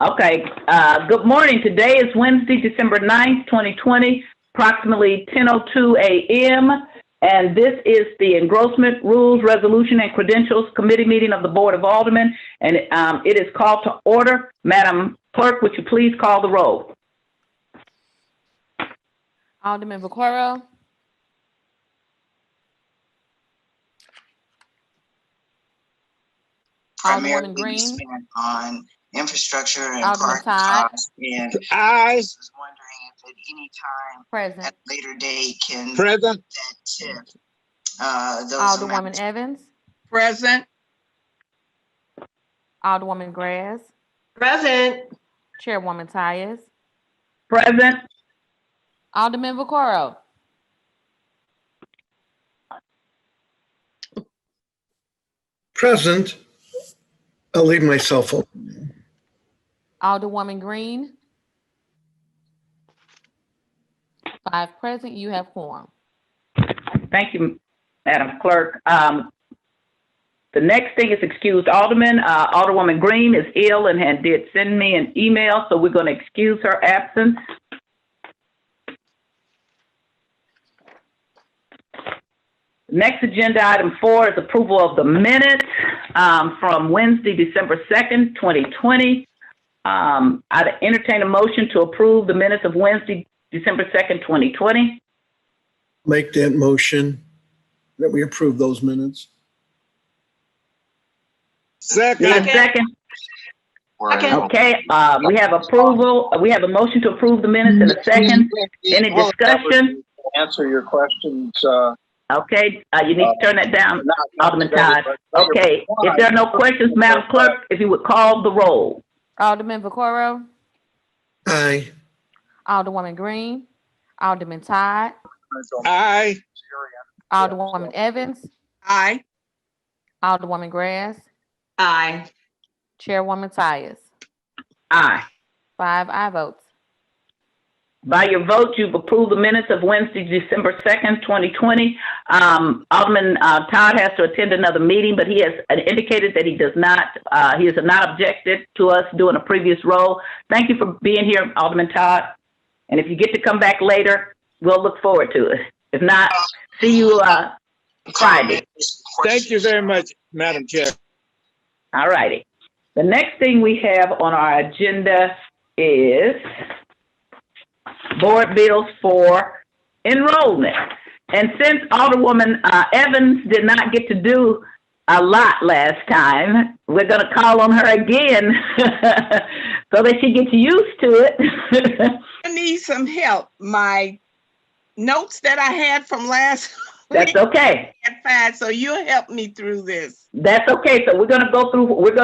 Okay, good morning. Today is Wednesday, December 9th, 2020, approximately 10:02 a.m. And this is the Engrossment Rules, Resolution, and Credentials Committee meeting of the Board of Aldermen. And it is called to order. Madam Clerk, would you please call the roll? Alderman Vaquero. Alderwoman Green. On infrastructure and Alderman parking Todd. costs, and Aye. I was wondering if at any time Present. at a later date can Present. that tip those Alderwoman amounts. Evans. Present. Alderwoman Grass. Present. Chairwoman Tyus. Present. Alderman Vaquero. Present. I'll leave myself open. Alderwoman Green. 5 present. You have quorum. Thank you, Madam Clerk. The next thing is excused Alderman. Alderwoman Green is ill and did send me an email, so we're going to excuse her absence. Next agenda item 4 is approval of the minutes from Wednesday, December 2nd, 2020. I'd entertain a motion to approve the minutes of Wednesday, December 2nd, 2020. Make that motion that we approve those minutes. Second. Need a second? Second. Okay, we have approval. We have a motion to approve the minutes in a second. Any discussion? Answer your questions. Okay, you need to turn that down, Alderman Todd. Okay, if there are no questions, Madam Clerk, if you would call the roll. Alderman Vaquero. Aye. Alderwoman Green. Alderman Todd. Aye. Alderwoman Evans. Aye. Alderwoman Grass. Aye. Chairwoman Tyus. Aye. 5 aye votes. By your vote, you've approved the minutes of Wednesday, December 2nd, 2020. Alderman Todd has to attend another meeting, but he has indicated that he has not objected to us doing a previous role. Thank you for being here, Alderman Todd. And if you get to come back later, we'll look forward to it. If not, see you Friday. Thank you very much, Madam Chair. All righty. The next thing we have on our agenda is board bills for enrollment. And since Alderwoman Evans did not get to do a lot last time, we're going to call on her again so that she gets used to it. I need some help. My notes that I had from last That's week okay. at 5, so you'll help me through this. That's okay. So we're going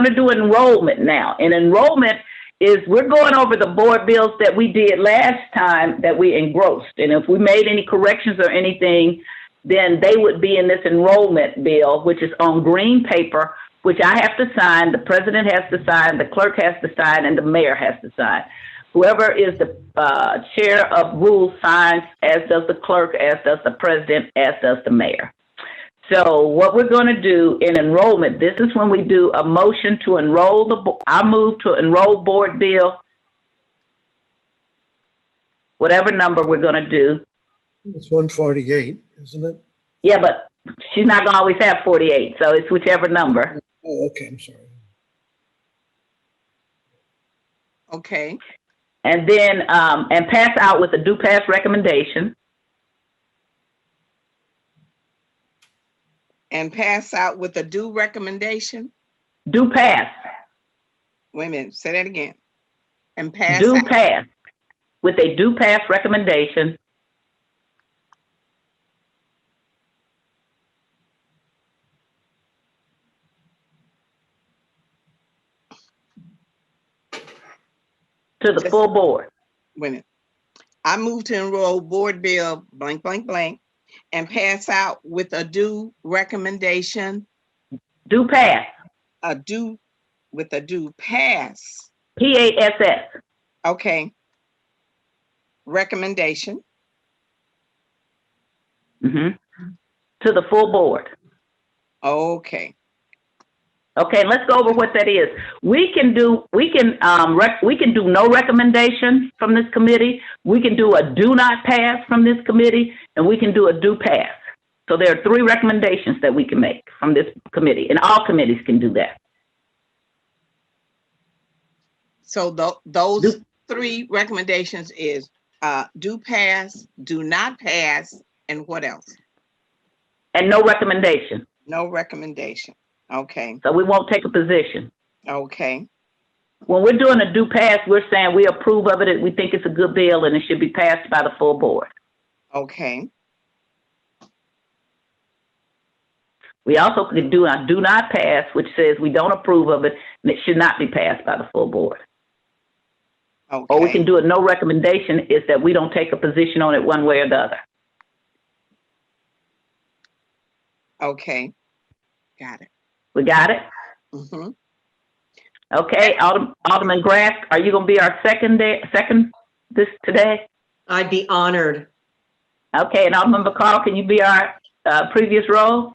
to do enrollment now. And enrollment is we're going over the board bills that we did last time that we engrossed. And if we made any corrections or anything, then they would be in this enrollment bill, which is on green paper, which I have to sign, the president has to sign, the clerk has to sign, and the mayor has to sign. Whoever is the chair of rules signs, as does the clerk, as does the president, as does the mayor. So what we're going to do in enrollment, this is when we do a motion to enroll I move to enroll board bill, whatever number we're going to do. It's 148, isn't it? Yeah, but she's not going to always have 48, so it's whichever number. Oh, okay, I'm sorry. Okay. And then, and pass out with a due pass recommendation. And pass out with a due recommendation. Due pass. Wait a minute, say that again. And pass Due out. pass. With a due pass recommendation. To the full board. Wait a minute. I move to enroll board bill blank, blank, blank, and pass out with a due recommendation. Due pass. With a due pass. PASS. Okay. Recommendation. To the full board. Okay. Okay, let's go over what that is. We can do no recommendation from this committee. We can do a do not pass from this committee, and we can do a do pass. So there are 3 recommendations that we can make from this committee, and all committees can do that. So those 3 recommendations is do pass, do not pass, and what else? And no recommendation. No recommendation. Okay. So we won't take a position. Okay. When we're doing a do pass, we're saying we approve of it, we think it's a good bill, and it should be passed by the full board. Okay. We also could do a do not pass, which says we don't approve of it, and it should not be passed by the full board. Okay. Or we can do a no recommendation, is that we don't take a position on it one way or the other. Okay. Got it. We got it? Mm-hmm. Okay, Alderman Grass, are you gonna be our second this today? I'd be honored. Okay, and Alderman Bacall, can you be our previous role?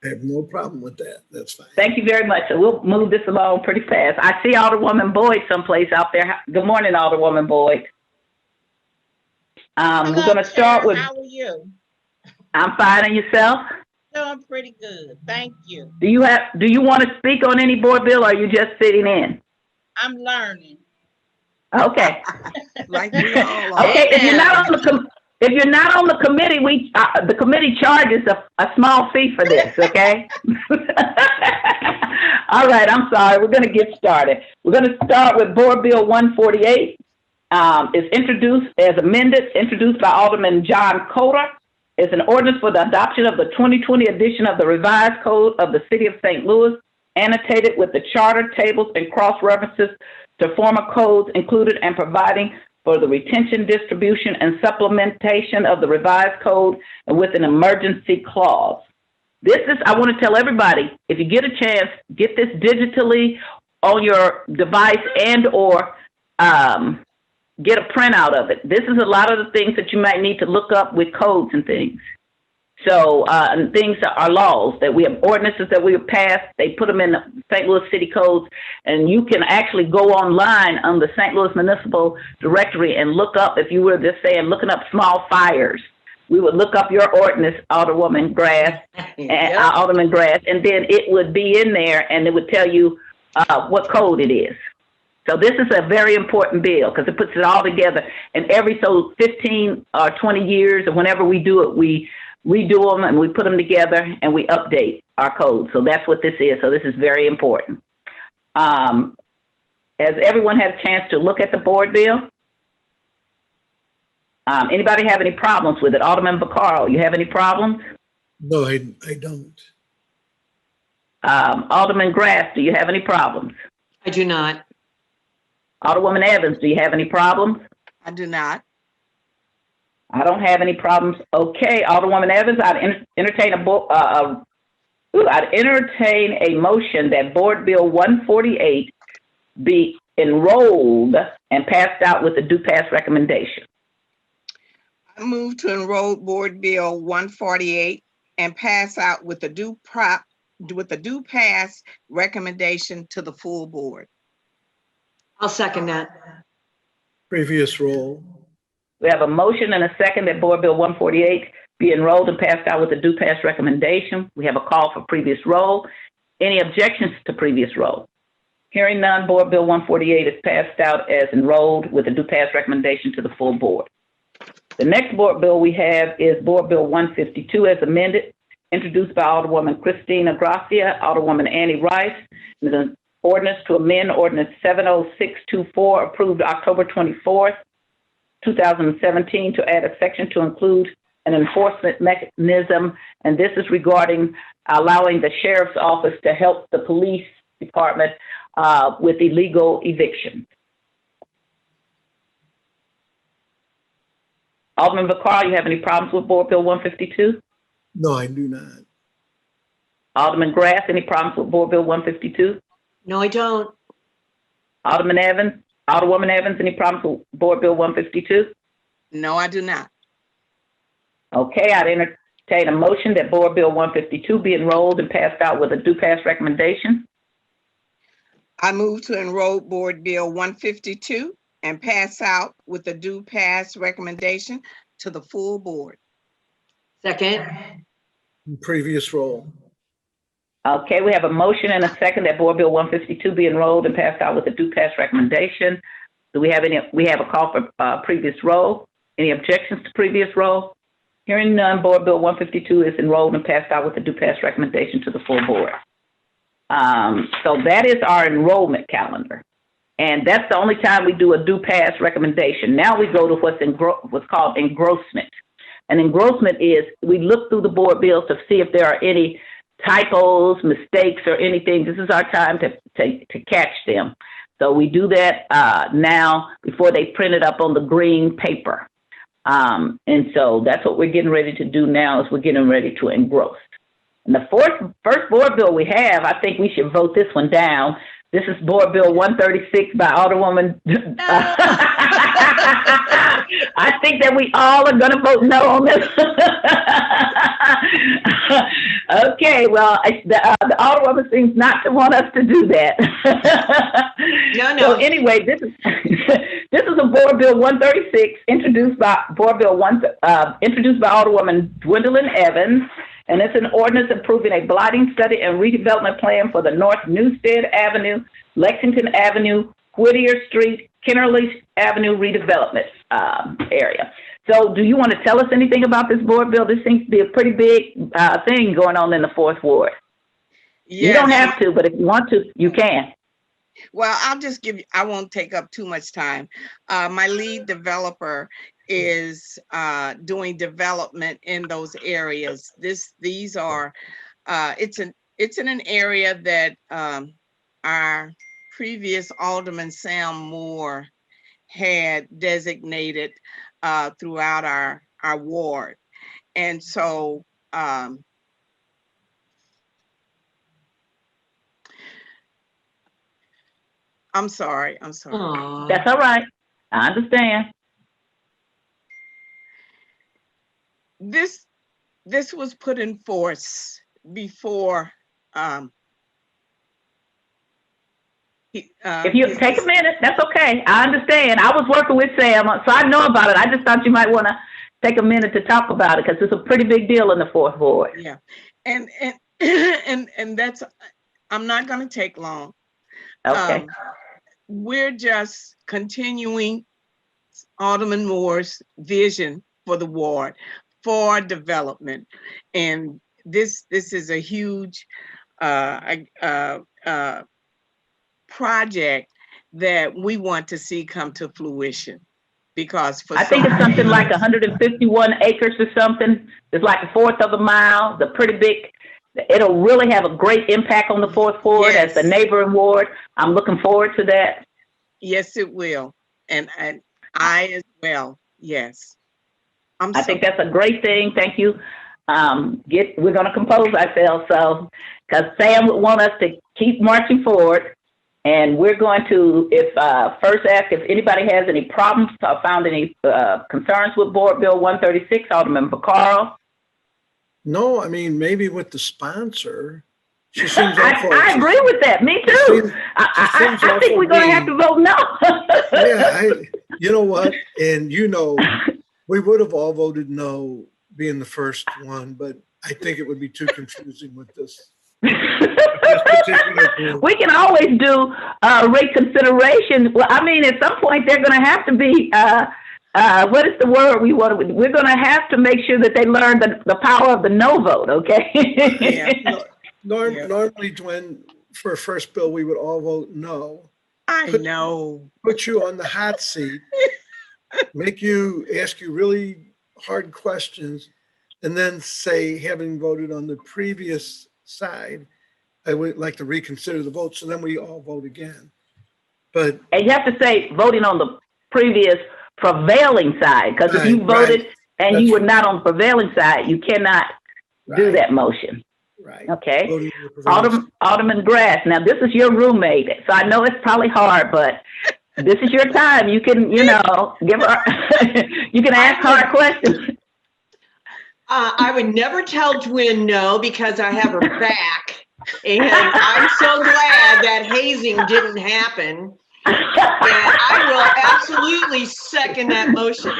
I have no problem with that. That's fine. Thank you very much. So we'll move this along pretty fast. I see Alderwoman Boyd someplace out there. Good morning, Alderwoman Boyd. We're gonna start with. How are you? I'm fine, and yourself? Doing pretty good. Thank you. Do you want to speak on any board bill, or are you just sitting in? I'm learning. Okay. Like we all are. Okay. If you're not on the committee, the committee charges a small fee for this. Okay. All right. I'm sorry. We're going to get started. We're going to start with Board Bill 148. It's introduced as amended, introduced by Alderman John Coatar. It's an ordinance for the adoption of the 2020 edition of the revised code of the City of St. Louis, annotated with the charter tables and cross references to former codes included, and providing for the retention, distribution, and supplementation of the revised code, and with an emergency clause. I want to tell everybody, if you get a chance, get this digitally on your device or get a printout of it. This is a lot of the things that you might need to look up with codes and things. So, and things that are laws that we have, ordinances that we have passed, they put them in the St. Louis City codes, and you can actually go online on the St. Louis Municipal Directory and look up, if you were just saying, looking up small fires, we would look up your ordinance, Alderwoman Grass, and Alderman Grass, and then it would be in there, and it would tell you what code it is. So this is a very important bill because it puts it all together. And every 15 or 20 years, or whenever we do it, we redo them and we put them together and we update our code. So that's what this is. So this is very important. Has everyone had a chance to look at the board bill? Anybody have any problems with it? Alderman Bacall, you have any problems? No, I don't. Alderman Grass, do you have any problems? I do not. Alderwoman Evans, do you have any problems? I do not. I don't have any problems. Okay, Alderwoman Evans, I'd entertain a motion that Board Bill 148 be enrolled and passed out with a due pass recommendation. I move to enroll Board Bill 148 and pass out with a due pass recommendation to the full board. I'll second that. Previous roll. We have a motion and a second that Board Bill 148 be enrolled and passed out with a due pass recommendation. We have a call for previous roll. Any objections to previous roll? Hearing none, Board Bill 148 is passed out as enrolled with a due pass recommendation to the full board. The next board bill we have is Board Bill 152 as amended, introduced by Alderwoman Christina Ingrassia, Alderwoman Annie Rice. It's an ordinance to amend Ordinance 70624, approved October 24th, 2017, to add a section to include an enforcement mechanism. And this is regarding allowing the sheriff's office to help the police department with illegal evictions. Alderman Bacall, you have any problems with Board Bill 152? No, I do not. Alderman Grass, any problems with Board Bill 152? No, I don't. Alderman Evans, Alderwoman Evans, any problems with Board Bill 152? No, I do not. Okay, I'd entertain a motion that Board Bill 152 be enrolled and passed out with a due pass recommendation. I move to enroll Board Bill 152 and pass out with a due pass recommendation to the full board. Second. Previous roll. Okay, we have a motion and a second that Board Bill 152 be enrolled and passed out with a due pass recommendation. Do we have any? We have a call for previous roll. Any objections to previous roll? Hearing none, Board Bill 152 is enrolled and passed out with a due pass recommendation to the full board. So that is our enrollment calendar. And that's the only time we do a due pass recommendation. Now we go to what's called engrossment. And engrossment is we look through the board bills to see if there are any typos, mistakes, or anything. This is our time to catch them. So we do that now before they print it up on the green paper. And so that's what we're getting ready to do now is we're getting ready to engross. And the first board bill we have, I think we should vote this one down. This is Board Bill 136 by Alderwoman. I think that we all are going to vote no on this. Okay, well, the Alderwoman seems not to want us to do that. No. So anyway, this is a Board Bill 136 introduced by Alderwoman Gwendolyn Evans. And it's an ordinance approving a blighting study and redevelopment plan for the North Newstead Avenue, Lexington Avenue, Whittier Street, Kennerly Avenue redevelopment area. So do you want to tell us anything about this board bill? This seems to be a pretty big thing going on in the fourth ward. Yes. You don't have to, but if you want to, you can. Well, I'll just give you, I won't take up too much time. My lead developer is doing development in those areas. These are, it's in an area that our previous Alderman Sam Moore had designated throughout our ward. And so I'm sorry. Aww. That's all right. I understand. This was put in force before. If you take a minute, that's okay. I understand. I was working with Sam, so I know about it. I just thought you might want to take a minute to talk about it because it's a pretty big deal in the fourth ward. Yeah, and that's. I'm not going to take long. Okay. We're just continuing Alderman Moore's vision for the ward, for development. And this is a huge project that we want to see come to fruition. Because I think it's something like 151 acres or something. It's like a fourth of a mile. The pretty big. It'll really have a great impact on the fourth ward as the neighboring ward. I'm looking forward to that. Yes, it will. And I as well. Yes. I think that's a great thing. Thank you. We're going to compose ourselves. So, because Sam would want us to keep marching forward. And we're going to, first ask if anybody has any problems or found any concerns with Board Bill 136, Alderman Vaccaro. No, I mean, maybe with the sponsor. She seems awful. I agree with that. Me too. I think we're going to have to vote no. Yeah, you know what? And we would have all voted no being the first one, but I think it would be too confusing with this. We can always do reconsideration. Well, I mean, at some point they're going to have to be what is the word we want? We're going to have to make sure that they learn the power of the no vote. Okay. Yeah. Normally, when for a first bill, we would all vote no. I know. Put you on the hot seat, ask you really hard questions, and then say, having voted on the previous side, I would like to reconsider the vote. So then we all vote again. And you have to say voting on the previous prevailing side, because if you voted and you were not on the prevailing side, you cannot do that motion. Right. Okay. Alderman Grass. Now this is your roommate, so I know it's probably hard, but this is your time. You can, give her. You can ask hard questions. I would never tell Gwen no because I have her back. And I'm so glad that hazing didn't happen. And I will absolutely second that motion.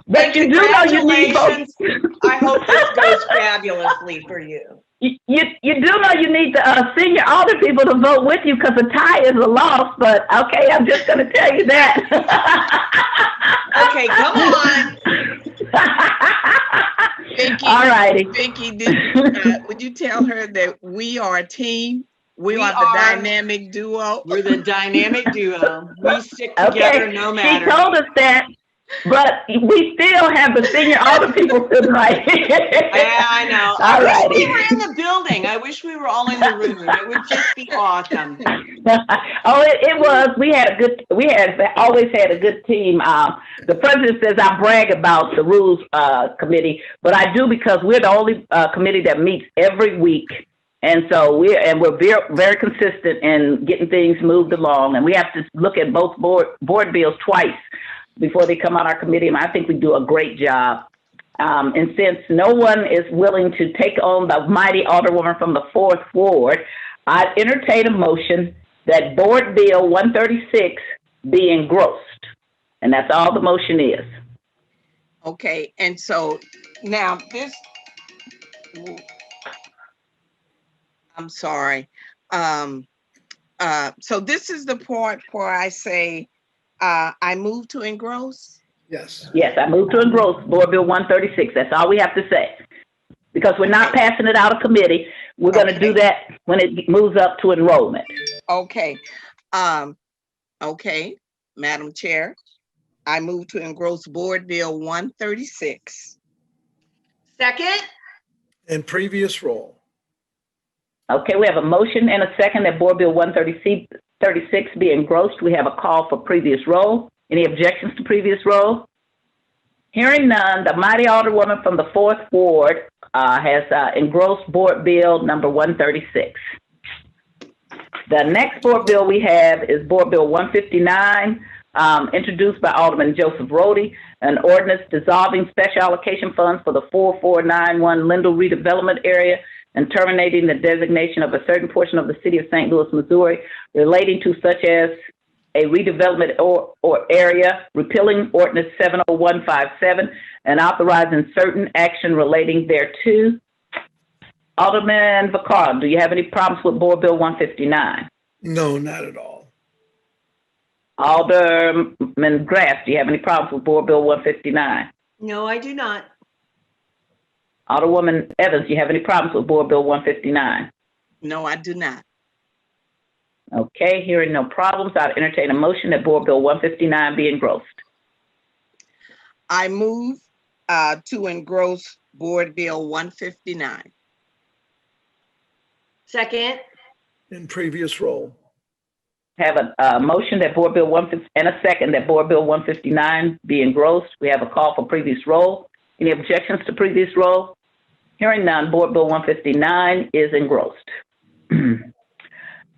But And you do know you need votes. congratulations. I hope this goes fabulously for you. You do know you need the senior audit people to vote with you because a tie is a loss, but okay, I'm just going to tell you that. Okay, come on. Vicky, All righty. Vicky, would you tell her that we are a team? We We are the are. dynamic duo. We're the dynamic duo. We stick together Okay, no she matter. told us that, but we still have the senior audit people sitting right here. Yeah, I know. All I wish righty. we were in the building. I wish we were all in the room. It would just be awesome. Oh, it was. We had always had a good team. The president says I brag about the rules committee, but I do because we're the only committee that meets every week. And so we're very, very consistent in getting things moved along. And we have to look at both board bills twice before they come out our committee. And I think we do a great job. And since no one is willing to take on the mighty alderwoman from the 4th Ward, I'd entertain a motion that Board Bill 136 be engrossed. And that's all the motion is. Okay, and so now this, I'm sorry. So this is the part where I say, I move to engross. Yes. Yes, I move to engross Board Bill 136. That's all we have to say. Because we're not passing it out of committee. We're going to do that when it moves up to enrollment. Okay. Okay, Madam Chair, I move to engross Board Bill 136. Second? And previous roll. Okay, we have a motion and a second that Board Bill 136 be engrossed. We have a call for previous roll. Any objections to previous roll? Hearing none, the mighty alderwoman from the 4th Ward has engrossed Board Bill number 136. The next board bill we have is Board Bill 159, introduced by Alderman Joseph Roddy, an ordinance dissolving special allocation funds for the 4491 Lindell Redevelopment Area and terminating the designation of a certain portion of the city of St. Louis, Missouri, relating to such as a redevelopment or area, repealing Ordinance 70157, and authorizing certain action relating thereto. Alderman Vaccaro, do you have any problems with Board Bill 159? No, not at all. Alderman Grass, do you have any problems with Board Bill 159? No, I do not. Alderwoman Evans, do you have any problems with Board Bill 159? No, I do not. Okay, hearing no problems, I'd entertain a motion that Board Bill 159 be engrossed. I move to engross Board Bill 159. Second? In previous roll. Have a motion that Board Bill 159 and a second that Board Bill 159 be engrossed. We have a call for previous roll. Any objections to previous roll? Hearing none, Board Bill 159 is engrossed.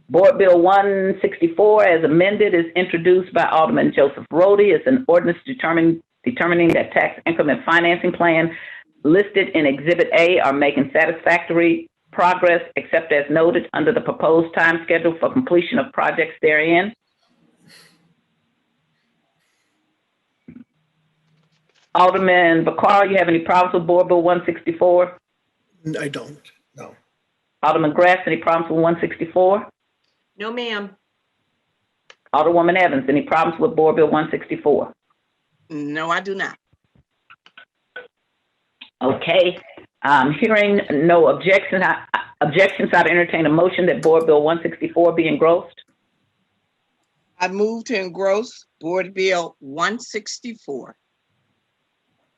Board Bill 164 as amended is introduced by Alderman Joseph Roddy. It's an ordinance determining that tax increment financing plan listed in Exhibit A are making satisfactory progress except as noted under the proposed time schedule for completion of projects therein. Alderman Vaccaro, you have any problems with Board Bill 164? I don't, no. Alderman Grass, any problems with 164? No, ma'am. Alderwoman Evans, any problems with Board Bill 164? No, I do not. Okay, hearing no objections, I'd entertain a motion that Board Bill 164 be engrossed. I move to engross Board Bill 164.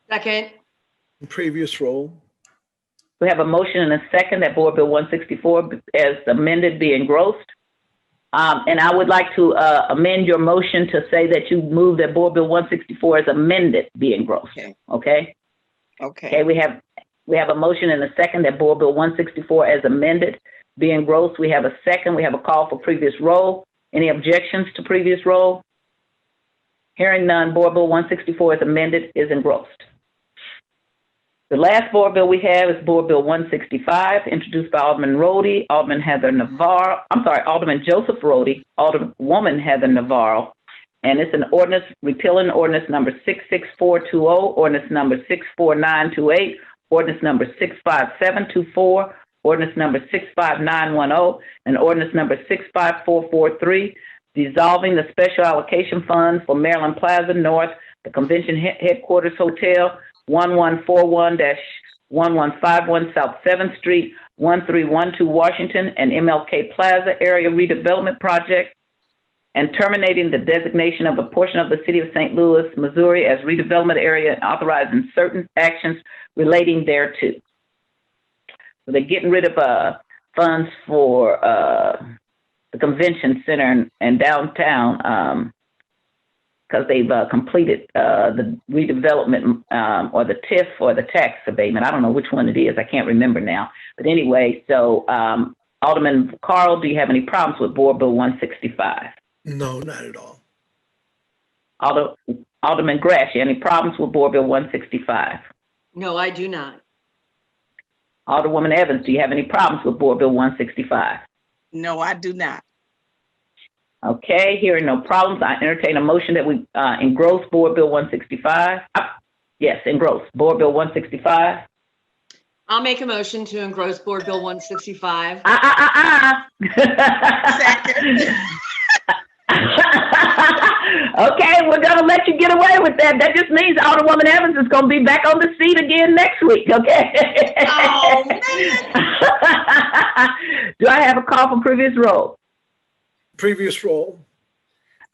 Second? In previous roll. We have a motion and a second that Board Bill 164 as amended be engrossed. And I would like to amend your motion to say that you move that Board Bill 164 as amended be engrossed. Okay. Okay. Okay. Okay. We have a motion and a second that Board Bill 164 as amended be engrossed. We have a second. We have a call for previous roll. Any objections to previous roll? Hearing none, Board Bill 164 as amended is engrossed. The last board bill we have is Board Bill 165, introduced by Alderman Rhodey, Alderman Joseph Rhodey, Alderwoman Heather Navarro, and it's an ordinance repealing ordinance number 66420, ordinance number 64928, ordinance number 65724, ordinance number 65910, and ordinance number 65443, dissolving the special allocation funds for Maryland Plaza North, the Convention Headquarters Hotel, 1141-1151 South 7th Street, 1312 Washington, and MLK Plaza Area Redevelopment Project, and terminating the designation of a portion of the city of St. Louis, Missouri as redevelopment area and authorizing certain actions relating thereto. So they're getting rid of funds for the convention center and downtown because they've completed the redevelopment or the TIF or the tax abatement. I don't know which one it is. I can't remember now. But anyway, so Alderman Carl, do you have any problems with Board Bill 165? No, not at all. Alderman Grassia, any problems with Board Bill 165? No, I do not. Alderwoman Evans, do you have any problems with Board Bill 165? No, I do not. Okay, hearing no problems, I entertain a motion that we engross Board Bill 165. Yes, engross Board Bill 165. I'll make a motion to engross Board Bill 165. Second. Okay, we're going to let you get away with that. That just means Alderwoman Evans is going to be back on the seat again next week, okay? Oh, man. Do I have a call for previous roll? Previous roll.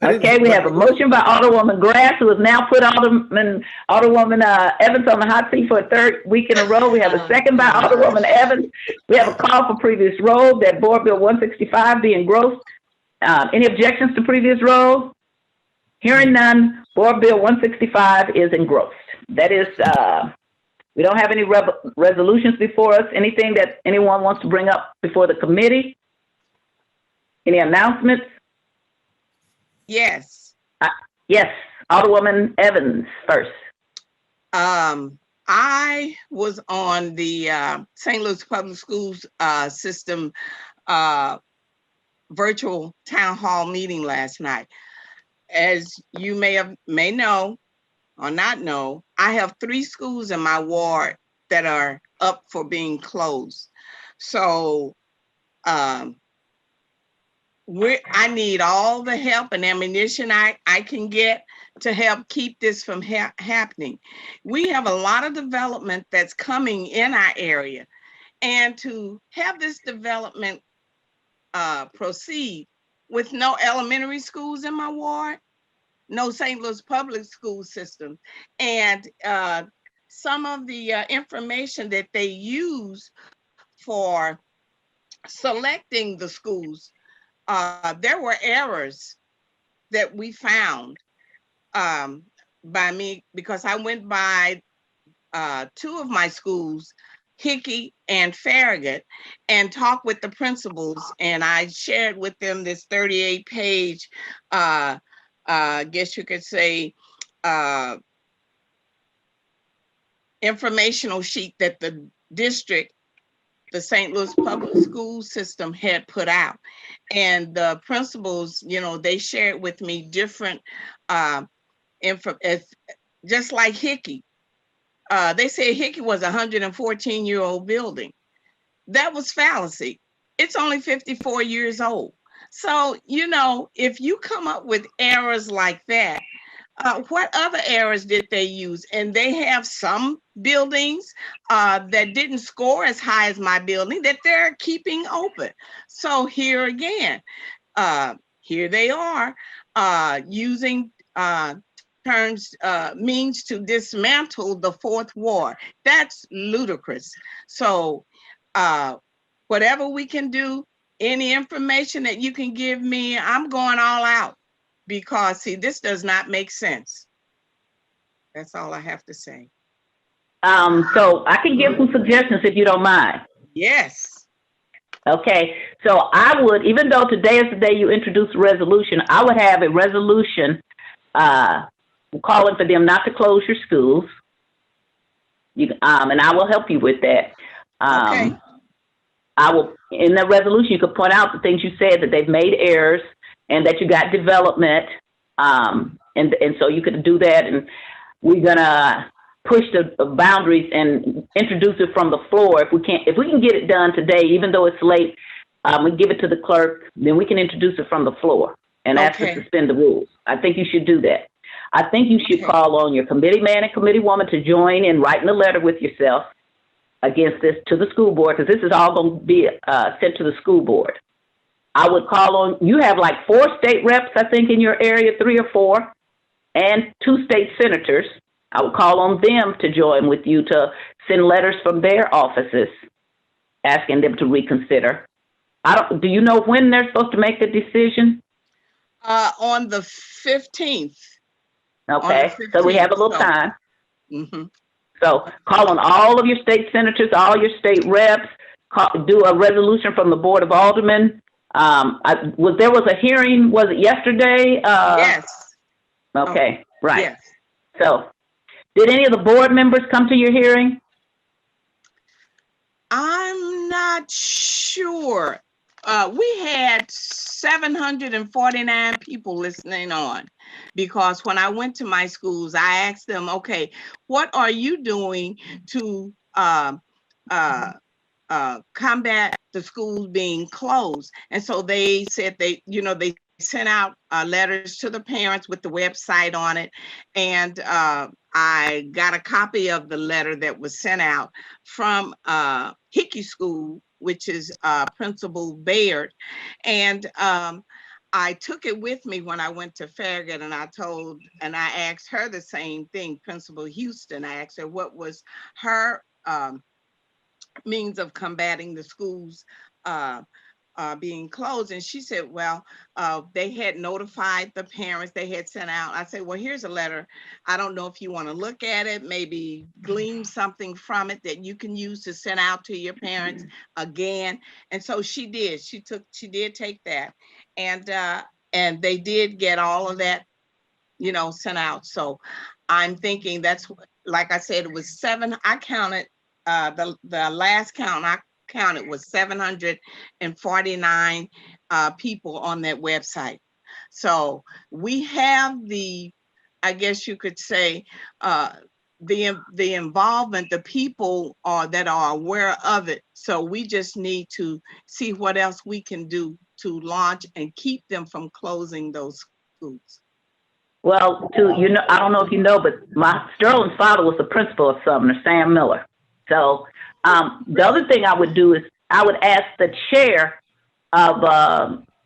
Okay, we have a motion by Alderwoman Grass, who has now put Alderwoman Evans on the hot seat for a third week in a row. We have a second by Alderwoman Evans. We have a call for previous roll that Board Bill 165 be engrossed. Any objections to previous roll? Hearing none, Board Bill 165 is engrossed. That is, we don't have any resolutions before us. Anything that anyone wants to bring up before the committee? Any announcements? Yes. Yes, Alderwoman Evans first. I was on the St. Louis Public Schools system virtual town hall meeting last night. As you may know or not know, I have 3 schools in my ward that are up for being closed. So I need all the help and ammunition I can get to help keep this from happening. We have a lot of development that's coming in our area, and to have this development proceed with no elementary schools in my ward, no St. Louis public school system, and some of the information that they use for selecting the schools, there were errors that we found by me, because I went by 2 of my schools, Hickey and Farragut, and talked with the principals, and I shared with them this 38-page, guess you could say, informational sheet that the district, the St. Louis public school system, had put out. And the principals, you know, they shared with me different info, just like Hickey. They said Hickey was a 114-year-old building. That was fallacy. It's only 54 years old. So, you know, if you come up with errors like that, what other errors did they use? And they have some buildings that didn't score as high as my building that they're keeping open. So here again, here they are using means to dismantle the 4th ward. That's ludicrous. So whatever we can do, any information that you can give me, I'm going all out, because see, this does not make sense. That's all I have to say. So I can give some suggestions if you don't mind. Yes. Okay, so I would, even though today is the day you introduced a resolution, I would have a resolution calling for them not to close your schools. And I will help you with that. Okay. I will, in the resolution, you could point out the things you said, that they've made errors and that you got development. And so you could do that, and we're gonna push the boundaries and introduce it from the floor. If we can get it done today, even though it's late, we give it to the clerk, then we can introduce it from the floor and ask to suspend the rules. I think you should do that. I think you should call on your committee man and committee woman to join in writing a letter with yourself against this to the school board, because this is all going to be sent to the school board. I would call on, you have like 4 state reps, I think, in your area, 3 or 4, and 2 state senators. I would call on them to join with you to send letters from their offices asking them to reconsider. Do you know when they're supposed to make the decision? On the 15th. Okay, so we have a little time. Mm-hmm. So call on all of your state senators, all your state reps, do a resolution from the Board of Aldermen. There was a hearing, was it yesterday? Yes. Okay, right. Yes. So did any of the board members come to your hearing? I'm not sure. We had 749 people listening on, because when I went to my schools, I asked them, okay, what are you doing to combat the schools being closed? And so they said they sent out letters to the parents with the website on it. And I got a copy of the letter that was sent out from Hickey School, which is Principal Baird. And I took it with me when I went to Farragut, and I asked her the same thing, Principal Houston. I asked her what was her means of combating the schools being closed. And she said, well, they had notified the parents, they had sent out. I said, well, here's a letter. I don't know if you want to look at it, maybe glean something from it that you can use to send out to your parents again. And so she did. She did take that. And they did get all of that, sent out. So I'm thinking that's, like I said, it was 7. I counted the last count I counted was 749 people on that website. So we have I guess you could say, the involvement, the people that are aware of it. So we just need to see what else we can do to launch and keep them from closing those schools. Well, I don't know if you know, but Sterling's father was the principal of Sumner, Sam Miller. So the other thing I would do is I would ask the chair of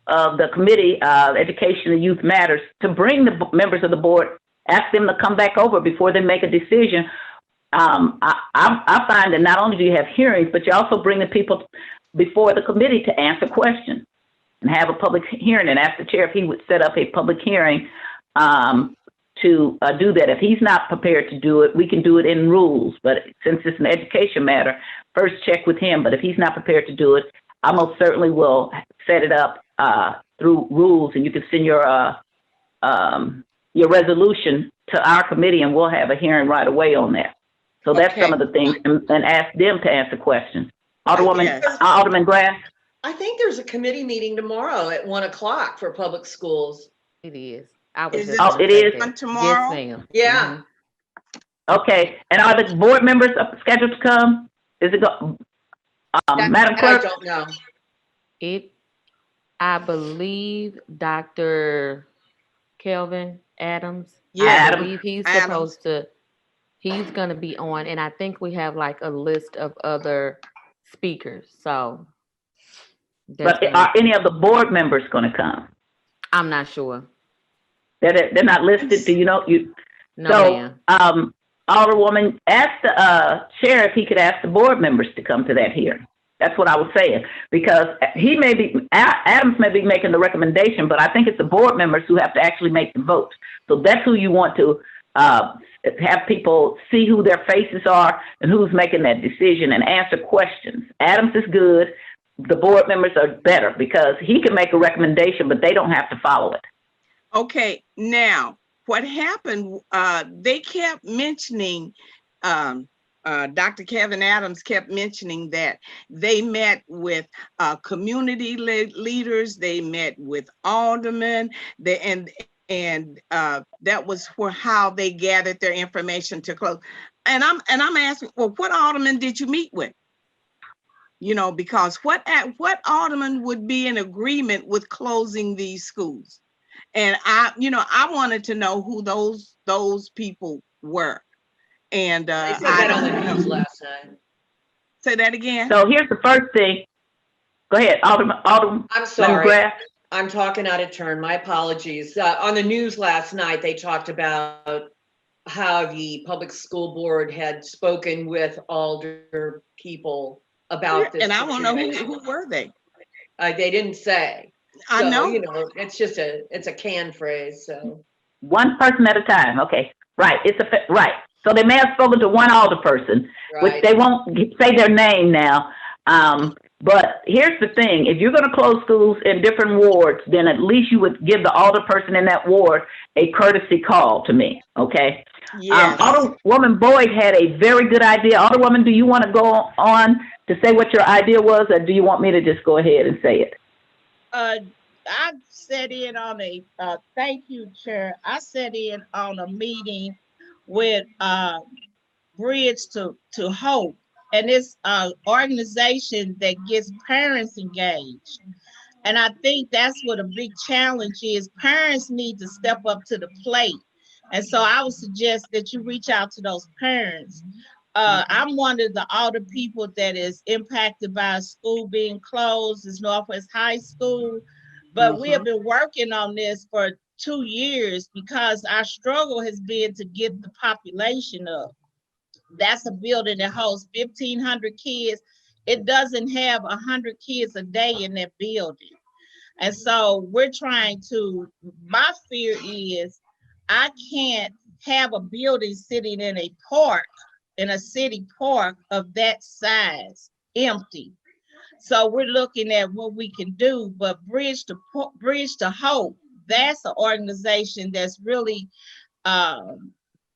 the committee, Education and Youth Matters, to bring the members of the board, ask them to come back over before they make a decision. I find that not only do you have hearings, but you also bring the people before the committee to answer questions and have a public hearing, and ask the chair if he would set up a public hearing to do that. If he's not prepared to do it, we can do it in rules. But since it's an education matter, first check with him. But if he's not prepared to do it, I most certainly will set it up through rules, and you can send your resolution to our committee, and we'll have a hearing right away on that. So that's some of the things, and ask them to answer questions. Alderman Grass? I think there's a committee meeting tomorrow at 1 o'clock for public schools. It is. It is tomorrow? Yes, ma'am. Yeah. Mhm. Okay. And are the board members scheduled to come? Is it Madam Clerk? I don't know. I believe Dr. Kelvin Adams. Yeah, I believe he's going to be on, and I think we have like a list of other speakers. So, but are any of the board members going to come? I'm not sure. They're not listed. Do you know? No, ma'am. Alderwoman, ask the chair if he could ask the board members to come to that hearing. That's what I was saying, because Adams may be making the recommendation, but I think it's the board members who have to actually make the vote. So that's who you want to have people see who their faces are and who's making that decision, and answer questions. Adams is good. The board members are better, because he can make a recommendation, but they don't have to follow it. Okay, now what happened? They kept mentioning Dr. Kevin Adams kept mentioning that they met with community leaders, they met with aldermen, and that was how they gathered their information to close. And I'm asking, well, what alderman did you meet with? You know, because what alderman would be in agreement with closing these schools? And I wanted to know who those people were. And They said that on the news last night. Say that again. So here's the first thing. Go ahead, Alderman. I'm sorry. McGrath. I'm talking out of turn. My apologies. On the news last night, they talked about how the public school board had spoken with alder people about this. And I want to know situation. who were they? They didn't say. I So, know. you know, it's just it's a canned phrase. So One person at a time. Okay, right. Right. So they may have spoken to one alderperson, which right. they won't say their name now. But here's the thing: if you're going to close schools in different wards, then at least you would give the alderperson in that ward a courtesy call to me. Okay. Yes. Alderwoman Boyd had a very good idea. Alderwoman, do you want to go on to say what your idea was, or do you want me to just go ahead and say it? I sat in on thank you, Chair. I sat in on a meeting with Bridge to Hope, and it's an organization that gets parents engaged. And I think that's what a big challenge is. Parents need to step up to the plate. And so I would suggest that you reach out to those parents. I'm one of the older people that is impacted by a school being closed. It's Northwest High School. But we have been working on this for 2 years because our struggle has been to get the population up. That's a building that holds 1,500 kids. It doesn't have 100 kids a day in that building. And so we're trying to, my fear is I can't have a building sitting in a park, in a city park of that size, empty. So we're looking at what we can do, but Bridge to Hope, that's an organization that's really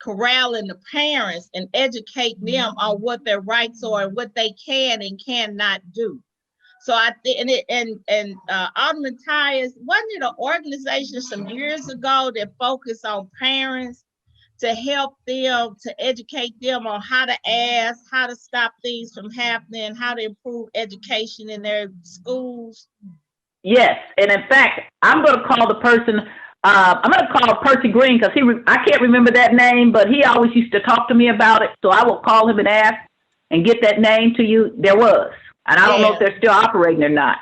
corralling the parents and educating them on what their rights are and what they can and cannot do. So I think, and Alderman Tyus, wasn't it an organization some years ago that focused on parents to help them, to educate them on how to ask, how to stop things from happening, how to improve education in their schools? Yes, and in fact, I'm going to call the person. I'm going to call Percy Green because I can't remember that name, but he always used to talk to me about it. So I will call him and ask and get that name to you. There was, and I don't know if they're still operating or not.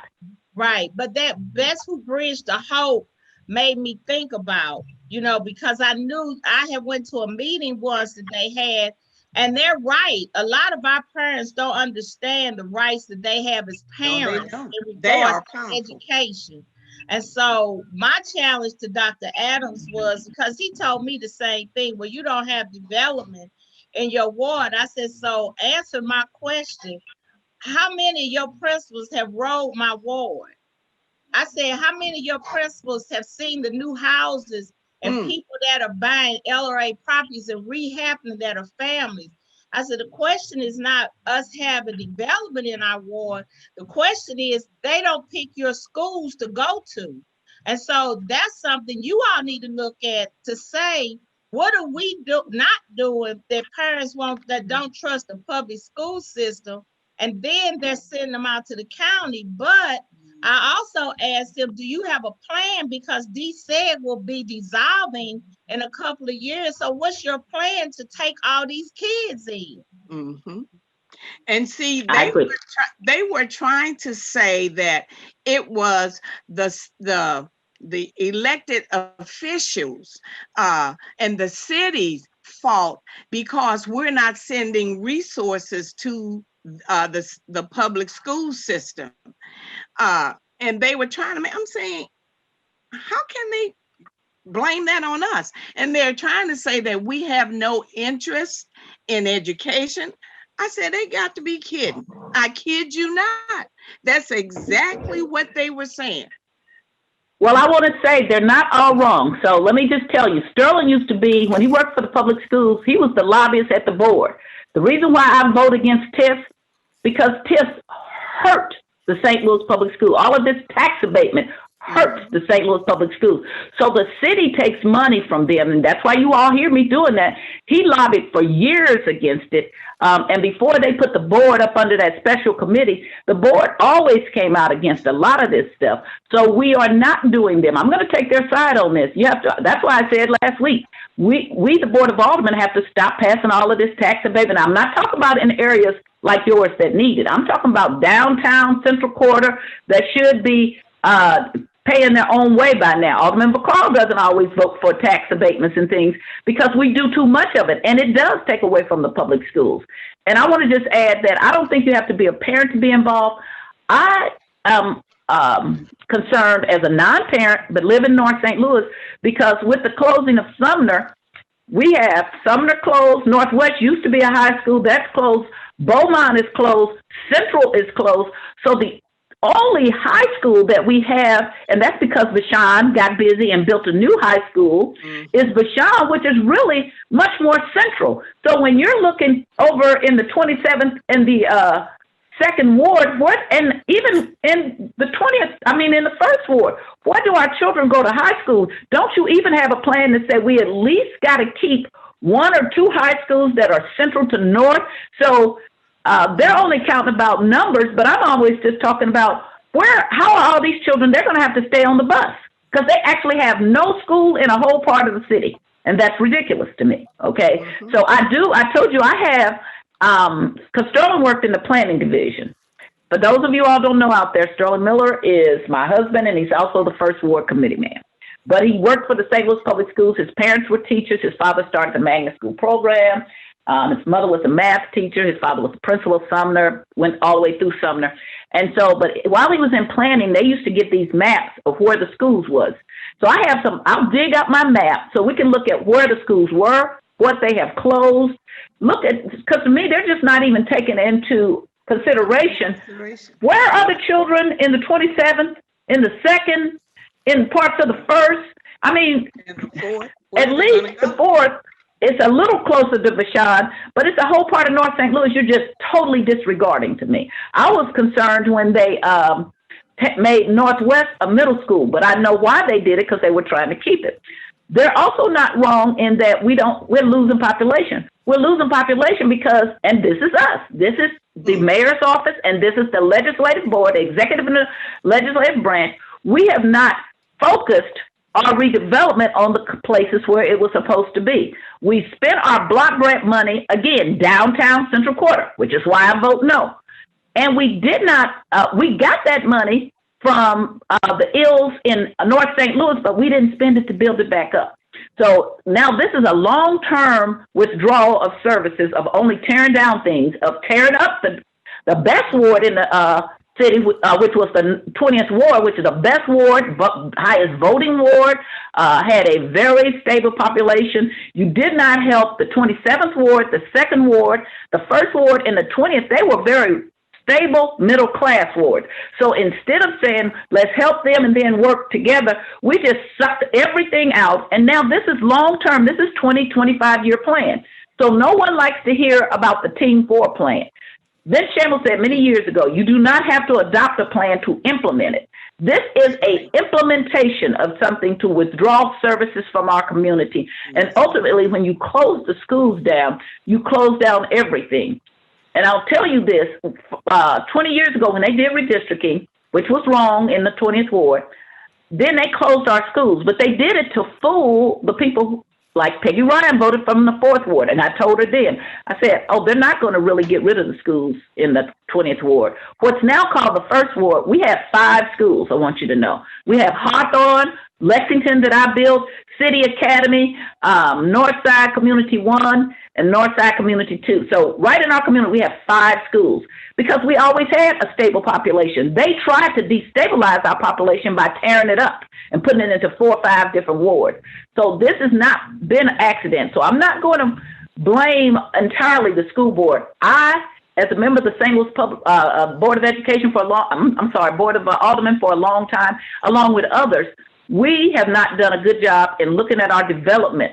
Right, but that's who Bridge to Hope made me think about, you know, because I knew I had went to a meeting once that they had, and they're right. A lot of our parents don't understand the rights that they have as parents in regards to education. And so my challenge to Dr. Adams was, because he told me the same thing, well, you don't have development in your ward. I said, so answer my question. How many of your principals have rolled my ward? I said, how many of your principals have seen the new houses and people that are buying LRA properties and rehabbing that are families? I said, the question is not us having development in our ward. The question is they don't pick your schools to go to. And so that's something you all need to look at to say, what are we not doing that parents that don't trust the public school system? And then they're sending them out to the county. But I also asked them, do you have a plan? Because DSEG will be dissolving in a couple of years. So what's your plan to take all these kids in? And see, they were trying to say that it was the elected officials and the city's fault because we're not sending resources to the public school system. And they were trying to I'm saying, how can they blame that on us? And they're trying to say that we have no interest in education. I said, they got to be kidding. I kid you not. That's exactly what they were saying. Well, I want to say they're not all wrong. So let me just tell you, Sterling used to be, when he worked for the public schools, he was the lobbyist at the board. The reason why I vote against TIFs, because TIFs hurt the St. Louis Public School. All of this tax abatement hurts the St. Louis Public Schools. So the city takes money from them, and that's why you all hear me doing that. He lobbied for years against it, and before they put the board up under that special committee, the board always came out against a lot of this stuff. So we are not doing them. I'm going to take their side on this. You have to. That's why I said last week, we the Board of Aldermen, have to stop passing all of this tax abatement. I'm not talking about in areas like yours that need it. I'm talking about downtown Central Quarter that should be paying their own way by now. Alderman Bacall doesn't always vote for tax abatements and things because we do too much of it, and it does take away from the public schools. And I want to just add that I don't think you have to be a parent to be involved. I am concerned as a non-parent, but live in North St. Louis, because with the closing of Sumner, we have Sumner closed, Northwest used to be a high school, that's closed, Beaumont is closed, Central is closed. So the only high school that we have, and that's because Vashon got busy and built a new high school, is Vashon, which is really much more central. So when you're looking over in the 27th and the second ward, and even in the 20th, in the first ward, where do our children go to high school? Don't you even have a plan to say we at least got to keep one or two high schools that are central to north? So they're only counting about numbers, but I'm always just talking about how are all these children? They're going to have to stay on the bus because they actually have no school in a whole part of the city. And that's ridiculous to me. Okay. So I told you I have, because Sterling worked in the planning division. For those of you all don't know out there, Sterling Miller is my husband, and he's also the first ward committee man. But he worked for the St. Louis Public Schools. His parents were teachers. His father started the magnet school program. His mother was a math teacher. His father was the principal of Sumner, went all the way through Sumner. And so, but while he was in planning, they used to get these maps of where the schools was. So I have I'll dig up my map so we can look at where the schools were, what they have closed. Look at, because to me, they're just not even taking into consideration. Where are the children in the 27th, in the 2nd, in parts of the 1st? At least the 4th. It's a little closer to Vashon, but it's a whole part of North St. Louis you're just totally disregarding to me. I was concerned when they made Northwest a middle school, but I know why they did it, because they were trying to keep it. They're also not wrong in that we're losing population. We're losing population because, and this is us, this is the mayor's office, and this is the legislative board, the executive and the legislative branch. We have not focused our redevelopment on the places where it was supposed to be. We spent our block grant money, again, downtown Central Quarter, which is why I vote no. And we did not, we got that money from the ills in North St. Louis, but we didn't spend it to build it back up. So now this is a long-term withdrawal of services, of only tearing down things, of tearing up the best ward in the city, which was the 20th ward, which is the best ward, highest voting ward, had a very stable population. You did not help the 27th ward, the 2nd ward, the 1st ward, and the 20th. They were very stable middle-class wards. So instead of saying, let's help them and then work together, we just sucked everything out. And now this is long-term. This is 20, 25-year plan. So no one likes to hear about the Team 4 plan. Vince Shamel said many years ago, you do not have to adopt a plan to implement it. This is a implementation of something to withdraw services from our community. And ultimately, when you close the schools down, you close down everything. And I'll tell you this, 20 years ago when they did redistricting, which was wrong in the 20th ward, then they closed our schools. But they did it to fool the people. Like Peggy Ryan voted from the 4th ward, and I told her then, I said, oh, they're not going to really get rid of the schools in the 20th ward. What's now called the 1st ward, we have 5 schools, I want you to know. We have Hawthorne, Lexington that I built, City Academy, Northside Community 1, and Northside Community 2. So right in our community, we have 5 schools because we always had a stable population. They tried to destabilize our population by tearing it up and putting it into 4 or 5 different wards. So this has not been an accident. So I'm not going to blame entirely the school board. I, as a member of the St. Louis Board of Education Board of Aldermen for a long time, along with others, we have not done a good job in looking at our development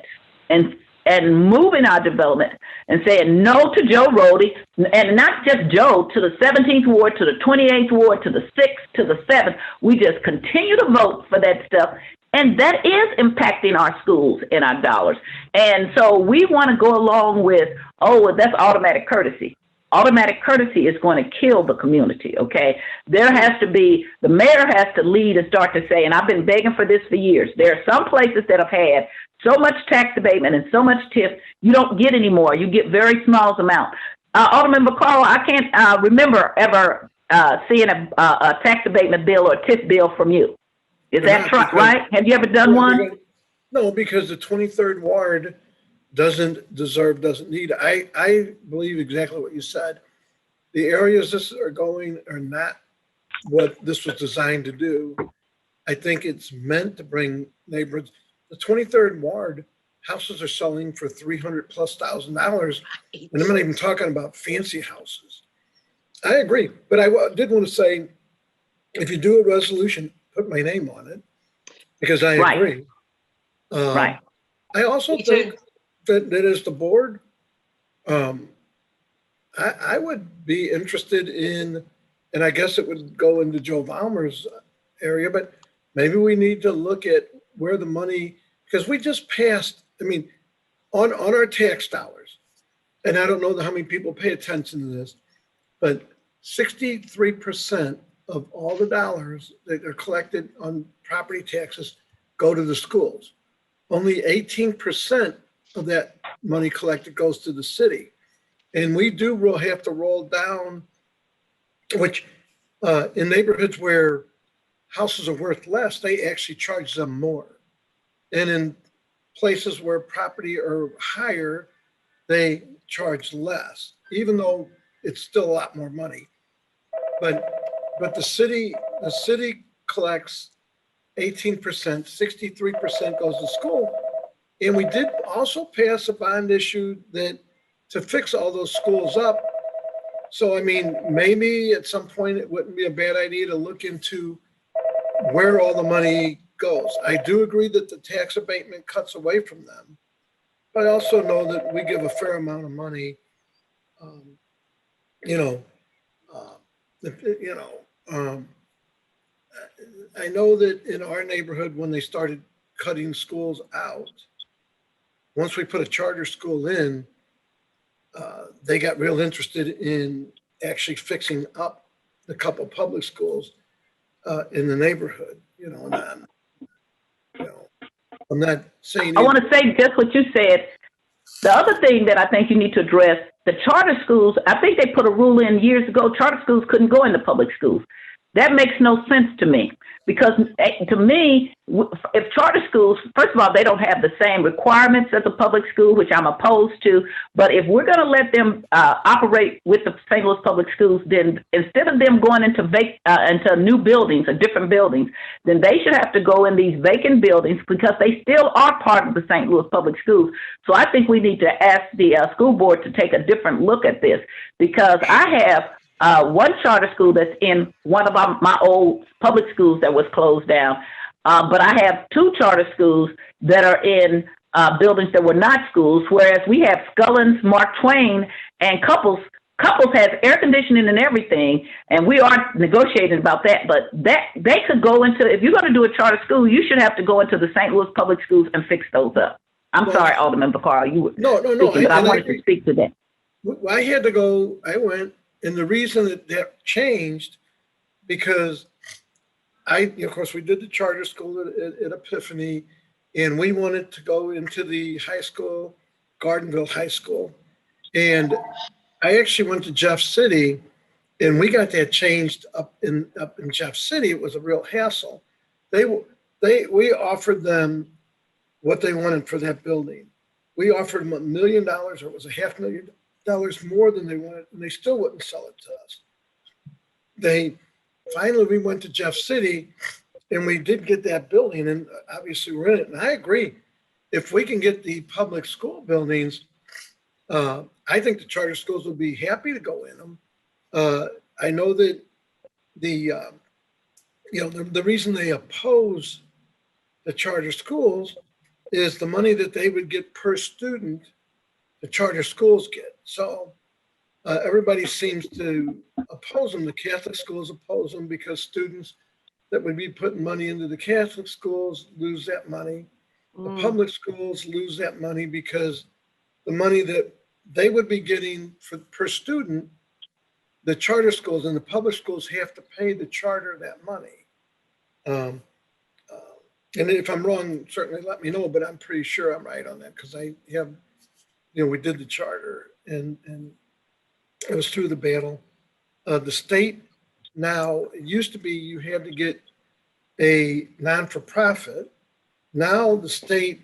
and and moving our development and saying no to Joe Rody, and not just Joe, to the 17th Ward, to the 28th Ward, to the 6th, to the 7th. We just continue to vote for that stuff. And that is impacting our schools and our dollars. And so we want to go along with, oh, well, that's automatic courtesy. Automatic courtesy is going to kill the community, okay? There has to be, the mayor has to lead and start to say, and I've been begging for this for years, there are some places that have had so much tax abatement and so much TIF, you don't get any more. You get very small amount. Alderman McCall, I can't remember ever seeing a tax abatement bill or a TIF bill from you. Is that right? Have you ever done one? No, because the 23rd Ward doesn't need. I believe exactly what you said. The areas this are going are not what this was designed to do. I think it's meant to bring neighborhoods. The 23rd Ward houses are selling for $300,000+, and I'm not even talking about fancy houses. I agree, but I did want to say, if you do a resolution, put my name on it, because I agree. Right. I also think that as the board, I would be interested in, and I guess it would go into Joe Valmer's area, but maybe we need to look at where the money, because we just passed, I mean, on our tax dollars, and I don't know how many people pay attention to this, but 63% of all the dollars that are collected on property taxes go to the schools. Only 18% of that money collected goes to the city. And we do have to roll down, which in neighborhoods where houses are worth less, they actually charge them more. And in places where property are higher, they charge less, even though it's still a lot more money. But the city collects 18%, 63% goes to school. And we did also pass a bond issue that to fix all those schools up. So, I mean, maybe at some point it wouldn't be a bad idea to look into where all the money goes. I do agree that the tax abatement cuts away from them, but I also know that we give a fair amount of money, I know that in our neighborhood, when they started cutting schools out, once we put a charter school in, they got real interested in actually fixing up the couple public schools in the neighborhood, and I'm not saying. I want to say just what you said. The other thing that I think you need to address, the charter schools, I think they put a rule in years ago, charter schools couldn't go into public schools. That makes no sense to me, because to me, if charter schools, first of all, they don't have the same requirements as a public school, which I'm opposed to. But if we're going to let them operate with the St. Louis public schools, then instead of them going into new buildings or different buildings, then they should have to go in these vacant buildings, because they still are part of the St. Louis public schools. So I think we need to ask the school board to take a different look at this, because I have one charter school that's in one of my old public schools that was closed down. But I have two charter schools that are in buildings that were not schools, whereas we have Scullins, Mark Twain, and Couples. Couples has air conditioning and everything, and we are negotiating about that. But that they could go into, if you're going to do a charter school, you should have to go into the St. Louis public schools and fix those up. I'm sorry, Alderman Bakar, you were speaking, but I wanted to speak to that. I had to go, I went. And the reason that changed, because of course, we did the charter school at Epiphany, and we wanted to go into the high school, Gardenville High School. And I actually went to Jeff City, and we got that changed up in Jeff City. It was a real hassle. We offered them what they wanted for that building. We offered them $1 million, or it was $500,000 more than they wanted, and they still wouldn't sell it to us. Finally, we went to Jeff City, and we did get that building, and obviously we're in it. And I agree, if we can get the public school buildings, I think the charter schools will be happy to go in them. I know that the reason they oppose the charter schools is the money that they would get per student the charter schools get. So everybody seems to oppose them. The Catholic schools oppose them because students that would be putting money into the Catholic schools lose that money. The public schools lose that money because the money that they would be getting per student, the charter schools and the public schools have to pay the charter that money. And if I'm wrong, certainly let me know, but I'm pretty sure I'm right on that because I have, we did the charter and it was through the battle. The state now, it used to be you had to get a non-for-profit. Now the state,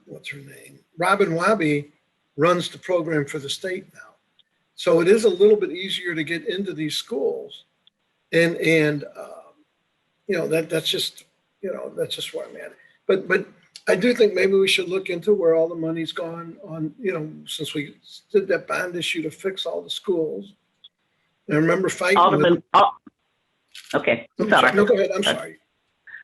what's her name? Robin Wabi runs the program for the state now. So it is a little bit easier to get into these schools. And that's just where I'm at. But I do think maybe we should look into where all the money's gone on, since we did that bond issue to fix all the schools. And I remember fighting okay. I'm sorry. No, go ahead. I'm sorry.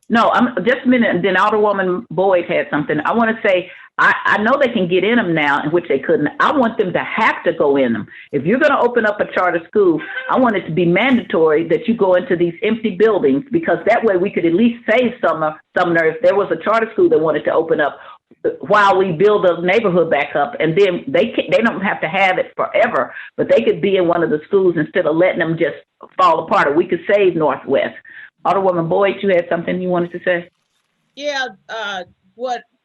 No, I'm just a minute. And then Alderwoman Boyd had something. I want to say, I know they can get in them now, in which they couldn't. I want them to have to go in them. If you're going to open up a charter school, I want it to be mandatory that you go into these empty buildings, because that way we could at least save Sumner if there was a charter school that wanted to open up while we build the neighborhood back up. And then they don't have to have it forever, but they could be in one of the schools instead of letting them just fall apart, or we could save Northwest. Alderwoman Boyd, you had something you wanted to say? Yeah,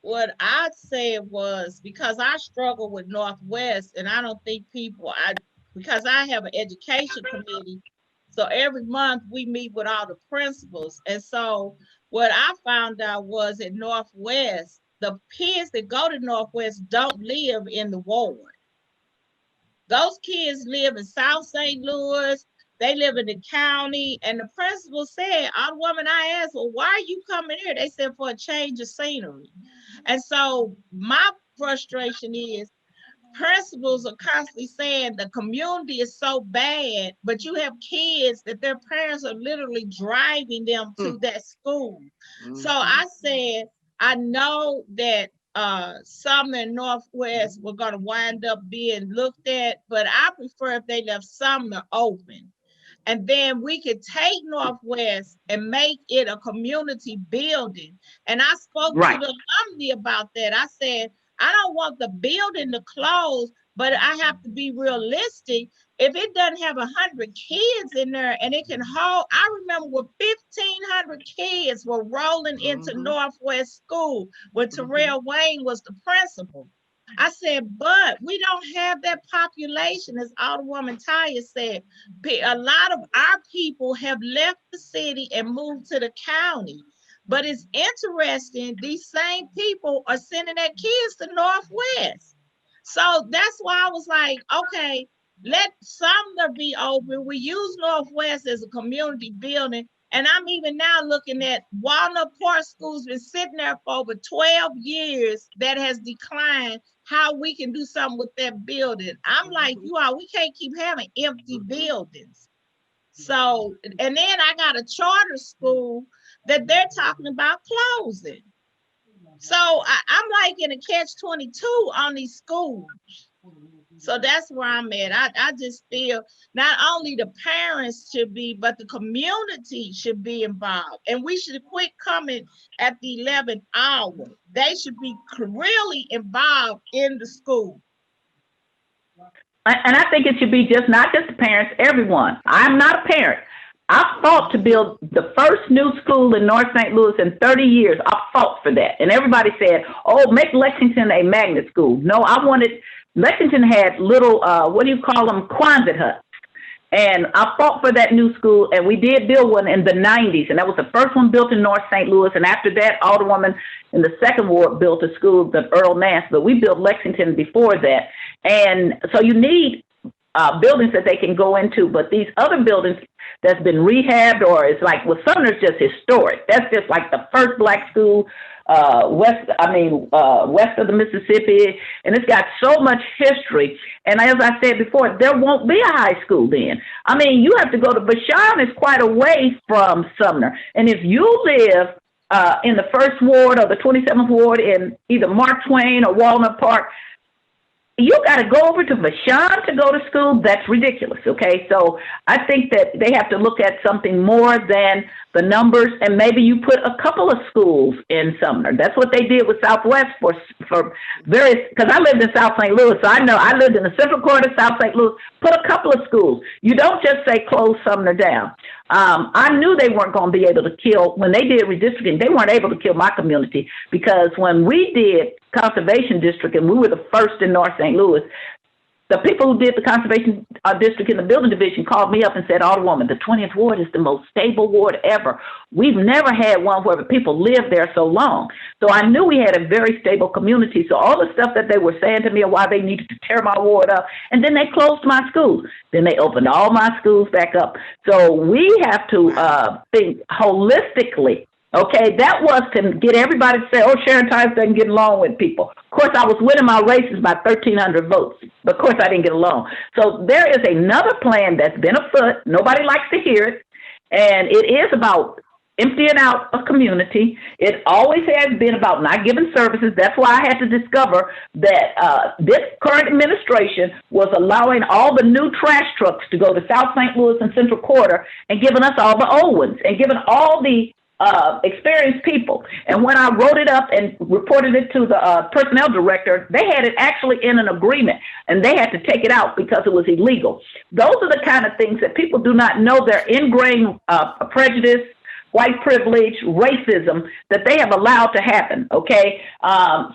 what I said was, because I struggle with Northwest, and I don't think because I have an education committee, so every month we meet with all the principals. And so what I found out was at Northwest, the kids that go to Northwest don't live in the ward. Those kids live in South St. Louis. They live in the county, and the principal said, Woman, I asked, well, why are you coming here? They said, for a change of scenery. And so my frustration is principals are constantly saying the community is so bad, but you have kids that their parents are literally driving them to that school. So I said, I know that Sumner and Northwest were going to wind up being looked at, but I prefer if they left Sumner open. And then we could take Northwest and make it a community building. And I spoke to the alumni about that. I said, I don't want the building to close, but I have to be realistic. If it doesn't have 100 kids in there and it can hold, I remember when 1,500 kids were rolling into Northwest School when Terrell Wayne was the principal. I said, but we don't have that population, as Alderwoman Taya said. A lot of our people have left the city and moved to the county. But it's interesting, these same people are sending their kids to Northwest. So that's why I was like, okay, let Sumner be open. We use Northwest as a community building. And I'm even now looking at Walnut Park School's been sitting there for over 12 years that has declined. How we can do something with that building. I'm like, we can't keep having empty buildings. So, and then I got a charter school that they're talking about closing. So I'm like in a catch-22 on these schools. So that's where I'm at. I just feel not only the parents should be, but the community should be involved. And we should quit coming at the 11th hour. They should be really involved in the school. And I think it should be not just the parents, everyone. I'm not a parent. I fought to build the first new school in North St. Louis in 30 years. I fought for that. And everybody said, oh, make Lexington a magnet school. No, Lexington had little, Quonset huts. And I fought for that new school, and we did build one in the 90s. And that was the first one built in North St. Louis. And after that, Alderwoman in the second ward built a school, the Earl Nance, but we built Lexington before that. And so you need buildings that they can go into, but these other buildings that's been rehabbed, or it's like, Sumner's just historic. That's just like the first black school west of the Mississippi, and it's got so much history. And as I said before, there won't be a high school then. I mean, you have to go to Bashan is quite a way from Sumner, and if you live in the 1st Ward or the 27th Ward in either Mark Twain or Walnut Park, you got to go over to Vashon to go to school. That's ridiculous. Okay. So I think that they have to look at something more than the numbers, and maybe you put a couple of schools in Sumner. That's what they did with Southwest for various, because I lived in South St. Louis, so I know I lived in the Central Quarter, South St. Louis, put a couple of schools. You don't just say close Sumner down. I knew they weren't going to be able to kill, when they did redistricting, they weren't able to kill my community, because when we did Conservation District and we were the first in North St. Louis, the people who did the Conservation District in the Building Division called me up and said, Alderwoman, the 20th Ward is the most stable ward ever. We've never had one where the people lived there so long. So I knew we had a very stable community. So all the stuff that they were saying to me why they needed to tear my ward up, and then they closed my schools. Then they opened all my schools back up. So we have to think holistically. Okay, that was to get everybody to say, oh, Sharon Times doesn't get along with people. Of course, I was winning my races by 1,300 votes, but of course I didn't get along. So there is another plan that's been afoot. Nobody likes to hear it, and it is about emptying out a community. It always has been about not giving services. That's why I had to discover that this current administration was allowing all the new trash trucks to go to South St. Louis and Central Quarter and giving us all the old ones and giving all the experienced people. And when I wrote it up and reported it to the personnel director, they had it actually in an agreement, and they had to take it out because it was illegal. Those are the kind of things that people do not know. They're ingrained prejudice, white privilege, racism that they have allowed to happen, okay?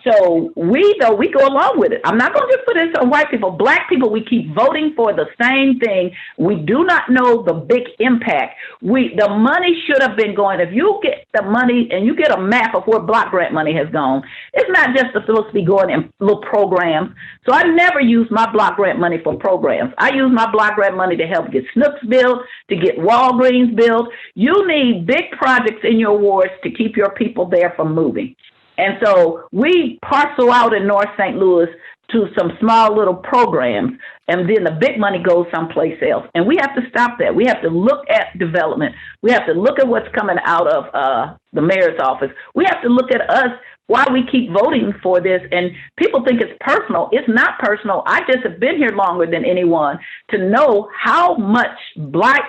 So we go along with it. I'm not going to just put this on white people. Black people, we keep voting for the same thing. We do not know the big impact. The money should have been going. If you get the money and you get a map of where block grant money has gone, it's not just supposed to be going in little programs. So I never use my block grant money for programs. I use my block grant money to help get Snooks built, to get Walgreens built. You need big projects in your wards to keep your people there from moving. And so we parcel out in North St. Louis to some small little programs, and then the big money goes someplace else. And we have to stop that. We have to look at development. We have to look at what's coming out of the mayor's office. We have to look at us, why we keep voting for this. And people think it's personal. It's not personal. I just have been here longer than anyone to know how much block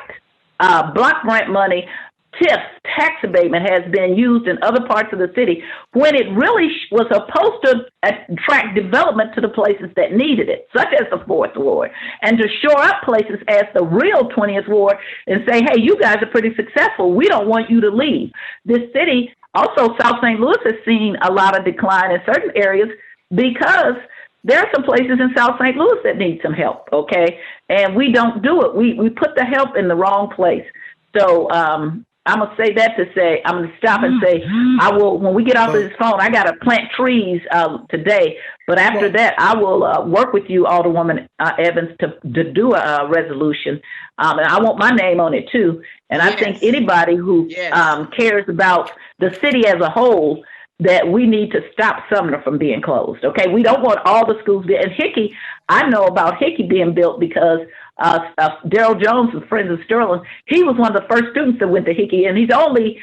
grant money, TIF, tax abatement, has been used in other parts of the city when it really was supposed to attract development to the places that needed it, such as the 4th Ward, and to shore up places as the real 20th Ward and say, hey, you guys are pretty successful. We don't want you to leave. This city, also South St. Louis, has seen a lot of decline in certain areas because there are some places in South St. Louis that need some help, okay? And we don't do it. We put the help in the wrong place. So I'm going to say that to say, I'm going to stop and say, I will, when we get off of this phone, I got to plant trees today. But after that, I will work with you, Alderwoman Evans, to do a resolution. And I want my name on it, too. And I think anybody who cares about the city as a whole, that we need to stop Sumner from being closed, okay? We don't want all the schools. And Hickey, I know about Hickey being built because Daryl Jones, a friend of Sterling, he was one of the first students that went to Hickey, and he's only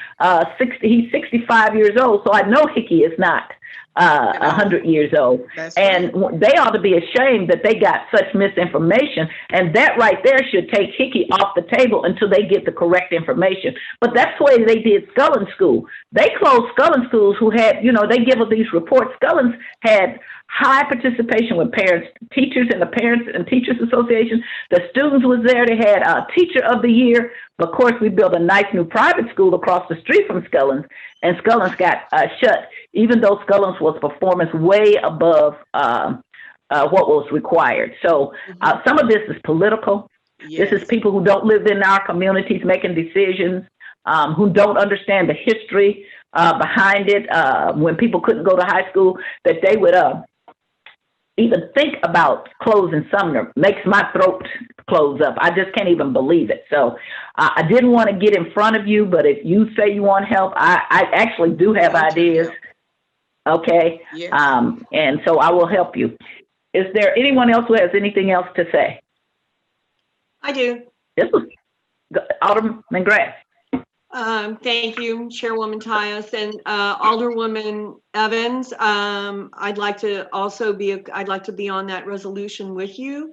65 years old, so I know Hickey is not 100 years old. And they ought to be ashamed that they got such misinformation, and that right there should take Hickey off the table until they get the correct information. But that's the way they did Scullin School. They closed Scullin schools who had, they give us these reports. Scullin had high participation with parents, teachers, and the Parents and Teachers Association. The students was there. They had a Teacher of the Year. Of course, we built a nice new private school across the street from Scullins, and Scullins got shut, even though Scullins was performance way above what was required. So some of this is political. Yes. This is people who don't live in our communities making decisions, who don't understand the history behind it. When people couldn't go to high school, that they would even think about closing Sumner makes my throat close up. I just can't even believe it. So I didn't want to get in front of you, but if you say you want help, I actually do have ideas. Okay. Yes. And so I will help you. Is there anyone else who has anything else to say? I do. This was Alderman Grass. Thank you, Chairwoman Tyus and Alderwoman Evans. I'd like to be on that resolution with you.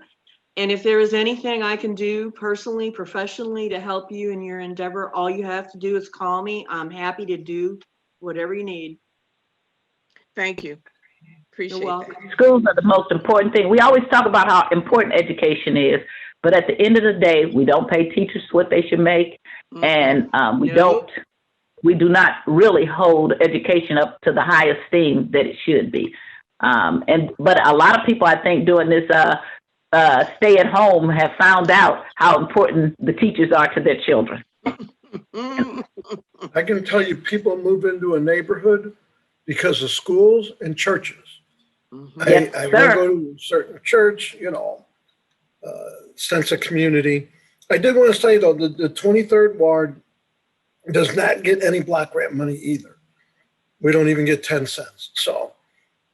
And if there is anything I can do personally, professionally to help you in your endeavor, all you have to do is call me. I'm happy to do whatever you need. Thank you. Appreciate You're that. welcome. Schools are the most important thing. We always talk about how important education is, but at the end of the day, we don't pay teachers what they should make, and we do not really hold education up to the high esteem that it should be. But a lot of people, I think, doing this stay at home have found out how important the teachers are to their children. I can tell you, people move into a neighborhood because of schools and churches. Yes, I sir. go to a certain church, sense of community. I did want to say, though, the 23rd Ward does not get any block grant money either. We don't even get 10 cents. So.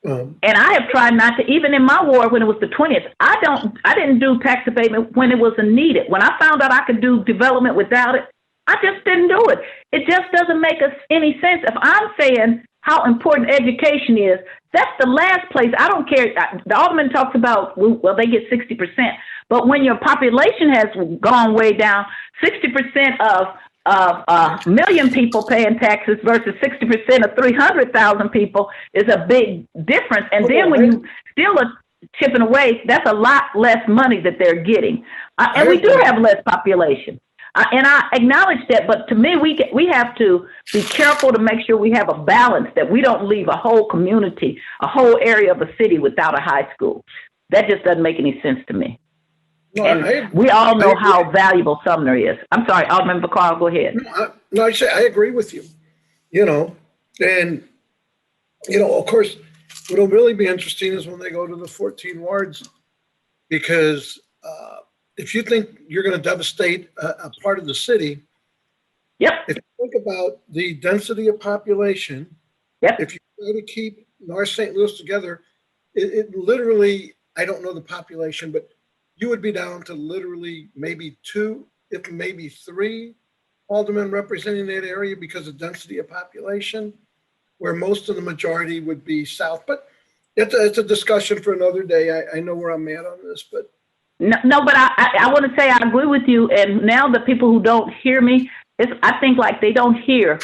And I have tried not to, even in my ward when it was the 20th, I didn't do tax abatement when it wasn't needed. When I found out I could do development without it, I just didn't do it. It just doesn't make us any sense. If I'm saying how important education is, that's the last place. I don't care. The alderman talks about, well, they get 60%. But when your population has gone way down, 60% of a million people paying taxes versus 60% of 300,000 people is a big difference. And then when you still are chipping away, that's a lot less money that they're getting. And we do have less population. And I acknowledge that, but to me, we have to be careful to make sure we have a balance, that we don't leave a whole community, a whole area of a city without a high school. That just doesn't make any sense to me. No, and we all know how valuable Sumner is. I'm sorry, Alderman Bakar, go ahead. I agree with you, and, of course, what'll really be interesting is when they go to the 14 wards, because if you think you're going to devastate a part of the city, yep. If you think about the density of population, yep. If you try to keep North St. Louis together, it literally, I don't know the population, but you would be down to literally maybe 2, if maybe 3 aldermen representing that area because of density of population, where most of the majority would be south. But it's a discussion for another day. I know where I'm at on this, but. No, but I want to say I agree with you. And now the people who don't hear me, I think like they don't hear.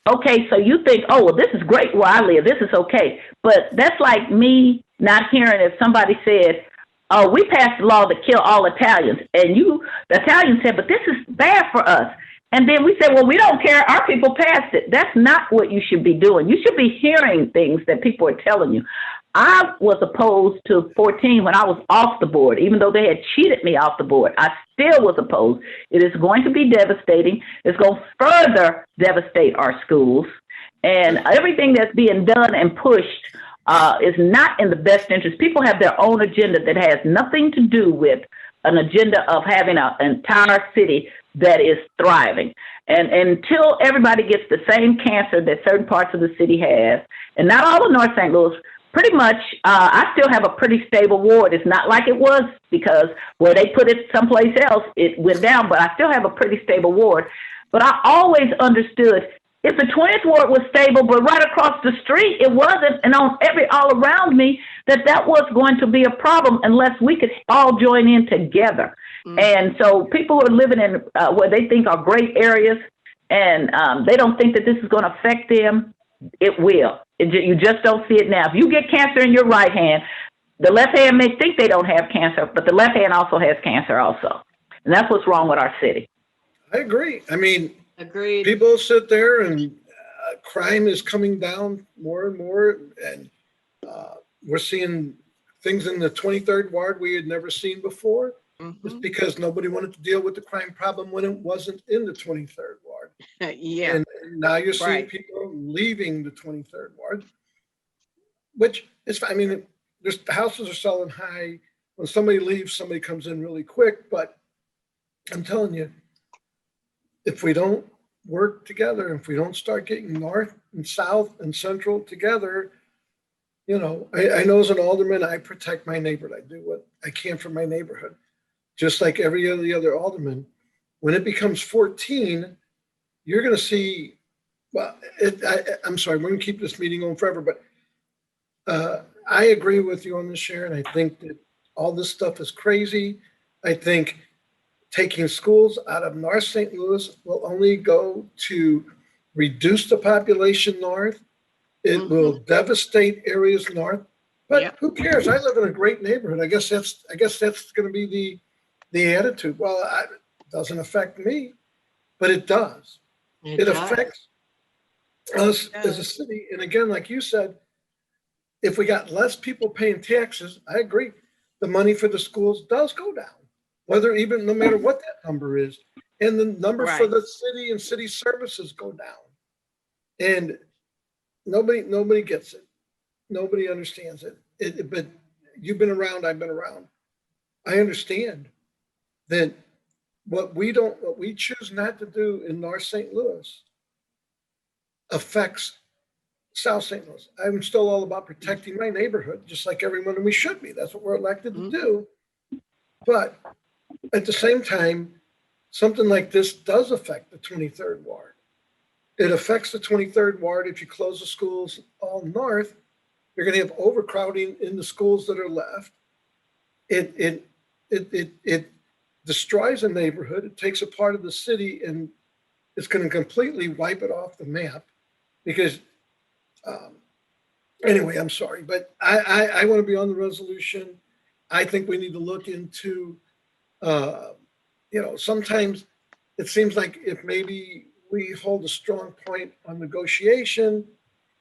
Okay, so you think, oh, well, this is great where I live. This is okay. But that's like me not hearing if somebody said, oh, we passed a law to kill all Italians. And the Italians said, but this is bad for us. And then we said, well, we don't care. Our people passed it. That's not what you should be doing. You should be hearing things that people are telling you. I was opposed to 14 when I was off the board, even though they had cheated me off the board. I still was opposed. It is going to be devastating. It's going to further devastate our schools. And everything that's being done and pushed is not in the best interest. People have their own agenda that has nothing to do with an agenda of having an entire city that is thriving. And until everybody gets the same cancer that certain parts of the city has, and not all of North St. Louis, pretty much, I still have a pretty stable ward. It's not like it was because where they put it someplace else, it went down, but I still have a pretty stable ward. But I always understood if the 20th ward was stable, but right across the street, it wasn't, and on all around me, that was going to be a problem unless we could all join in together. Mm-hmm. And so people who are living in where they think are great areas, and they don't think that this is going to affect them, it will. You just don't see it now. If you get cancer in your right hand, the left hand may think they don't have cancer, but the left hand also has cancer also. And that's what's wrong with our city. I agree. I mean, agreed. People sit there and crime is coming down more and more. And we're seeing things in the 23rd Ward we had never seen before. Mm-hmm. It's because nobody wanted to deal with the crime problem when it wasn't in the 23rd Ward. Yeah. And now you're seeing people leaving the 23rd Ward, which is fine. I mean, the houses are selling high. When somebody leaves, somebody comes in really quick. But I'm telling you, if we don't work together, if we don't start getting north and south and central together, I know as an alderman, I protect my neighborhood. I do what I can for my neighborhood, just like every other alderman. When it becomes 14, you're going to see, well, I'm sorry, we're going to keep this meeting on forever, but I agree with you on this, Sharon. I think that all this stuff is crazy. I think taking schools out of North St. Louis will only go to reduce the population north. It will devastate areas north. But who cares? I live in a great neighborhood. I guess that's going to be the attitude. Well, it doesn't affect me, but it does. It affects us as a city. And again, like you said, if we got less people paying taxes, I agree, the money for the schools does go down, no matter what that number is. And the number for the city and city services go down. And nobody gets it. Nobody understands it. But you've been around, I've been around. I understand that what we choose not to do in North St. Louis affects South St. Louis. I'm still all about protecting my neighborhood, just like everyone, and we should be. That's what we're elected to do. But at the same time, something like this does affect the 23rd Ward. It affects the 23rd Ward. If you close the schools all north, you're going to have overcrowding in the schools that are left. It destroys a neighborhood. It takes a part of the city, and it's going to completely wipe it off the map. Because anyway, I'm sorry, but I want to be on the resolution. I think we need to look into, sometimes it seems like if maybe we hold a strong point on negotiation,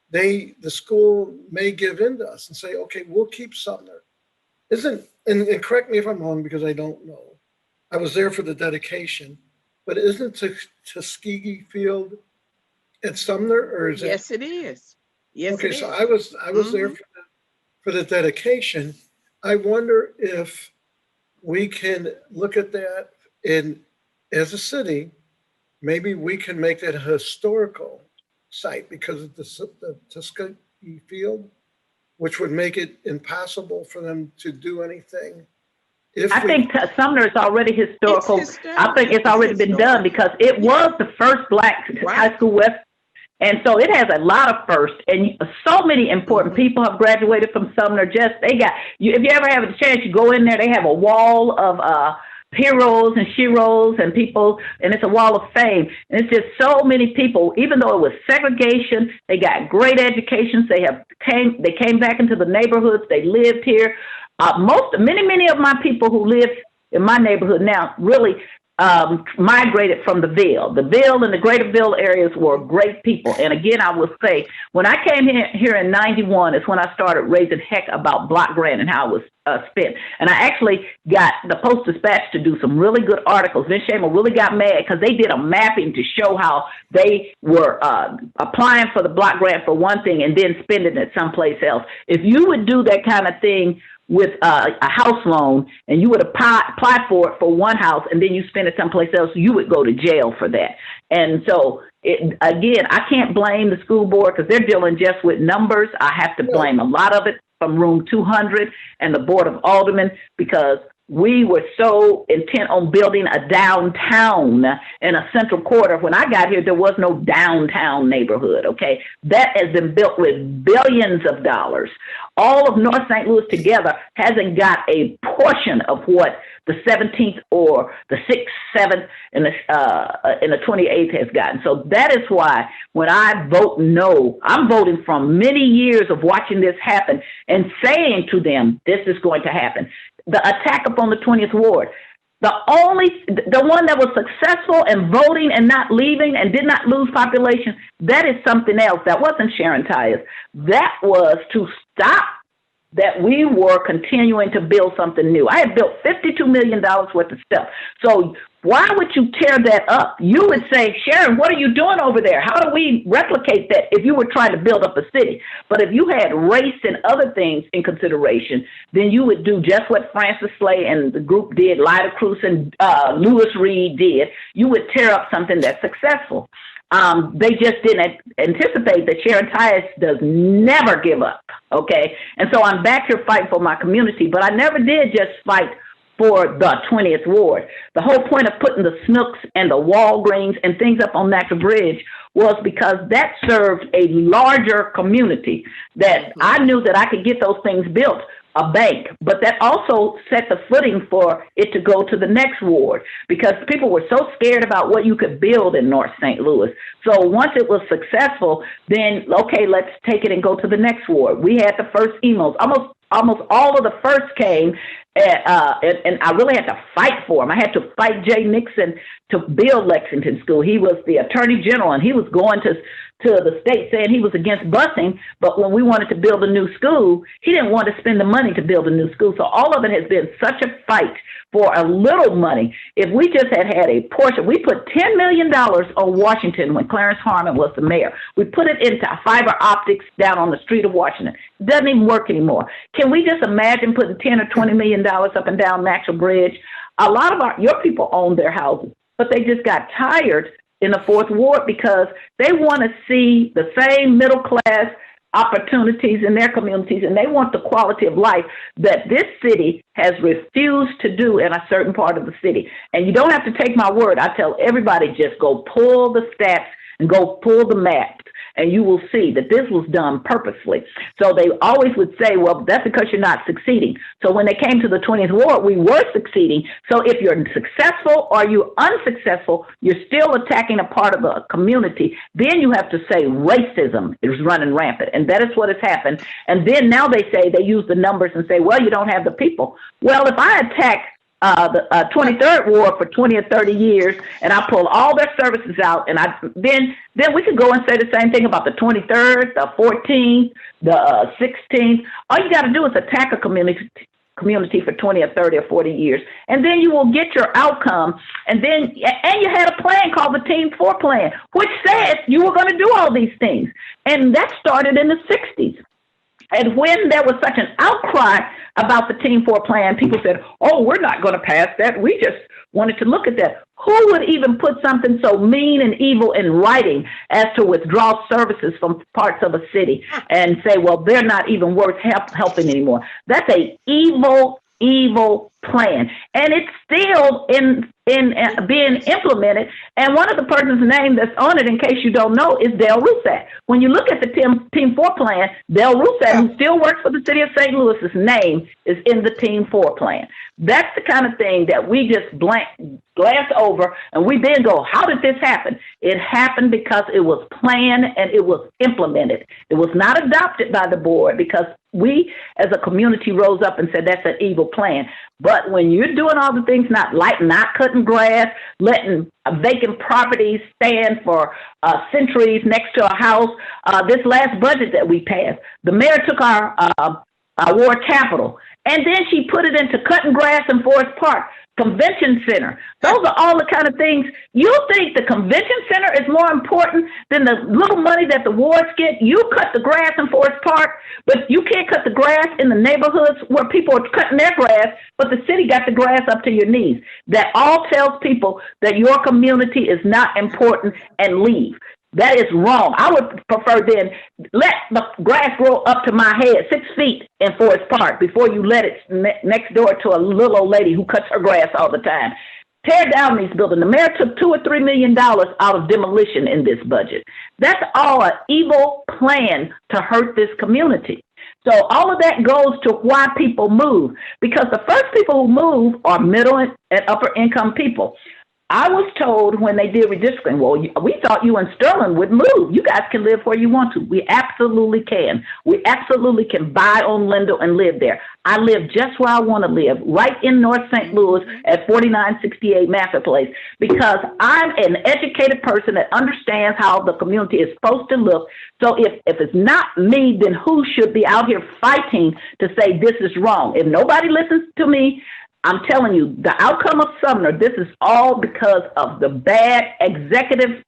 the school may give in to us and say, okay, we'll keep Sumner. And correct me if I'm wrong, because I don't know. I was there for the dedication, but isn't Tuskegee Field at Sumner, or is it? Yes, it is. Yes. Okay, so I was there for the dedication. I wonder if we can look at that, and as a city, maybe we can make that a historical site because of the Tuskegee Field, which would make it impossible for them to do anything. I think Sumner is already historical. I think it's already been done because it was the first Black high school west. And so it has a lot of firsts, and so many important people have graduated from Sumner. If you ever have a chance, you go in there, they have a wall of heroes and sheroes and people, and it's a wall of fame. And it's just so many people, even though it was segregation, they got great educations. They came back into the neighborhoods. They lived here. Many of my people who live in my neighborhood now really migrated from the Ville. The Ville and the Greater Ville areas were great people. And again, I will say, when I came here in 91 is when I started raising heck about block grant and how it was spent. And I actually got the Post-Dispatch to do some really good articles. Vince Schaefer really got mad because they did a mapping to show how they were applying for the block grant for one thing and then spending it someplace else. If you would do that kind of thing with a house loan, and you would apply for it for one house, and then you spend it someplace else, you would go to jail for that. And so, again, I can't blame the school board because they're dealing just with numbers. I have to blame a lot of it from Room 200 and the Board of Aldermen because we were so intent on building a downtown in a central quarter. When I got here, there was no downtown neighborhood, okay? That has been built with billions of dollars. All of North St. Louis together hasn't got a portion of what the 17th or the 6th, 7th, and the 28th has gotten. So that is why when I vote no, I'm voting from many years of watching this happen and saying to them, this is going to happen. The attack upon the 20th Ward, the one that was successful in voting and not leaving and did not lose population, that is something else. That wasn't Sharon Tyus. That was to stop that we were continuing to build something new. I had built $52 million worth of stuff. So why would you tear that up? You would say, Sharon, what are you doing over there? How do we replicate that if you were trying to build up a city? But if you had race and other things in consideration, then you would do just what Francis Slay and the group did, Lyda Cruz and Lewis Reed did. You would tear up something that's successful. They just didn't anticipate that Sharon Tyus does never give up, okay? And so I'm back here fighting for my community, but I never did just fight for the 20th Ward. The whole point of putting the Snooks and the Walgreens and things up on Natural Bridge was because that served a larger community, that I knew that I could get those things built, a bank, but that also set the footing for it to go to the next ward, because people were so scared about what you could build in North St. Louis. So once it was successful, then, okay, let's take it and go to the next ward. We had the first emails. Almost all of the first came, and I really had to fight for them. I had to fight Jay Nixon to build Lexington School. He was the attorney general, and he was going to the state saying he was against busing, but when we wanted to build a new school, he didn't want to spend the money to build a new school. So all of it has been such a fight for a little money. If we just had a portion, we put $10 million on Washington when Clarence Harmon was the mayor. We put it into fiber optics down on the street of Washington. It doesn't even work anymore. Can we just imagine putting $10 or $20 million up and down Natural Bridge? A lot of your people own their houses, but they just got tired in the fourth ward because they want to see the same middle class opportunities in their communities, and they want the quality of life that this city has refused to do in a certain part of the city. And you don't have to take my word. I tell everybody, just go pull the stats and go pull the maps, and you will see that this was done purposely. So they always would say, well, that's because you're not succeeding. So when they came to the 20th Ward, we were succeeding. So if you're successful or you're unsuccessful, you're still attacking a part of the community. Then you have to say racism is running rampant. And that is what has happened. And then now they say, they use the numbers and say, well, you don't have the people. Well, if I attack the 23rd Ward for 20 or 30 years, and I pull all their services out, and then we could go and say the same thing about the 23rd, the 14th, the 16th. All you got to do is attack a community for 20 or 30 or 40 years, and then you will get your outcome. And you had a plan called the Team 4 Plan, which said you were going to do all these things, and that started in the 60s. And when there was such an outcry about the Team 4 Plan, people said, oh, we're not going to pass that. We just wanted to look at that. Who would even put something so mean and evil in writing as to withdraw services from parts of a city and say, well, they're not even worth helping anymore? That's an evil plan, and it's still in being implemented. And one of the person's name that's on it, in case you don't know, is Dale Roussac. When you look at the Team 4 Plan, Dale Roussac, who still works for the city of St. Louis's name is in the Team 4 Plan. That's the kind of thing that we just glance over, and we then go, how did this happen? It happened because it was planned and it was implemented. It was not adopted by the board because we as a community rose up and said that's an evil plan. But when you're doing all the things, not cutting grass, letting vacant properties stand for centuries next to a house, this last budget that we passed, the mayor took our ward capital, and then she put it into cutting grass in Forest Park, Convention Center. Those are all the kind of things. You think the Convention Center is more important than the little money that the wards get? You cut the grass in Forest Park, but you can't cut the grass in the neighborhoods where people are cutting their grass, but the city got the grass up to your knees. That all tells people that your community is not important and leave. That is wrong. I would prefer then let the grass grow up to my head, 6 feet in Forest Park, before you let it next door to a little old lady who cuts her grass all the time. Tear down these buildings. The mayor took $2 or $3 million out of demolition in this budget. That's all an evil plan to hurt this community. So all of that goes to why people move, because the first people who move are middle and upper income people. I was told when they did redistricting, well, we thought you and Sterling would move. You guys can live where you want to. We absolutely can. We absolutely can buy on Lindell and live there. I live just where I want to live, right in North St. Louis at 4968 Master Place, because I'm an educated person that understands how the community is supposed to look. So if it's not me, then who should be out here fighting to say this is wrong? If nobody listens to me, I'm telling you, the outcome of Sumner, this is all because of the bad executive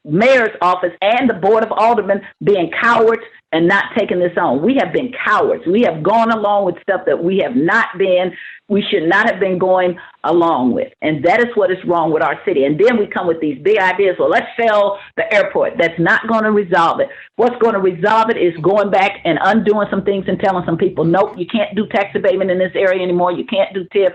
mayor's office and the board of aldermen being cowards and not taking this on. We have been cowards. We have gone along with stuff that we should not have been going along with. And that is what is wrong with our city. And then we come with these big ideas. Well, let's sell the airport. That's not going to resolve it. What's going to resolve it is going back and undoing some things and telling some people, nope, you can't do tax abatement in this area anymore. You can't do TIF.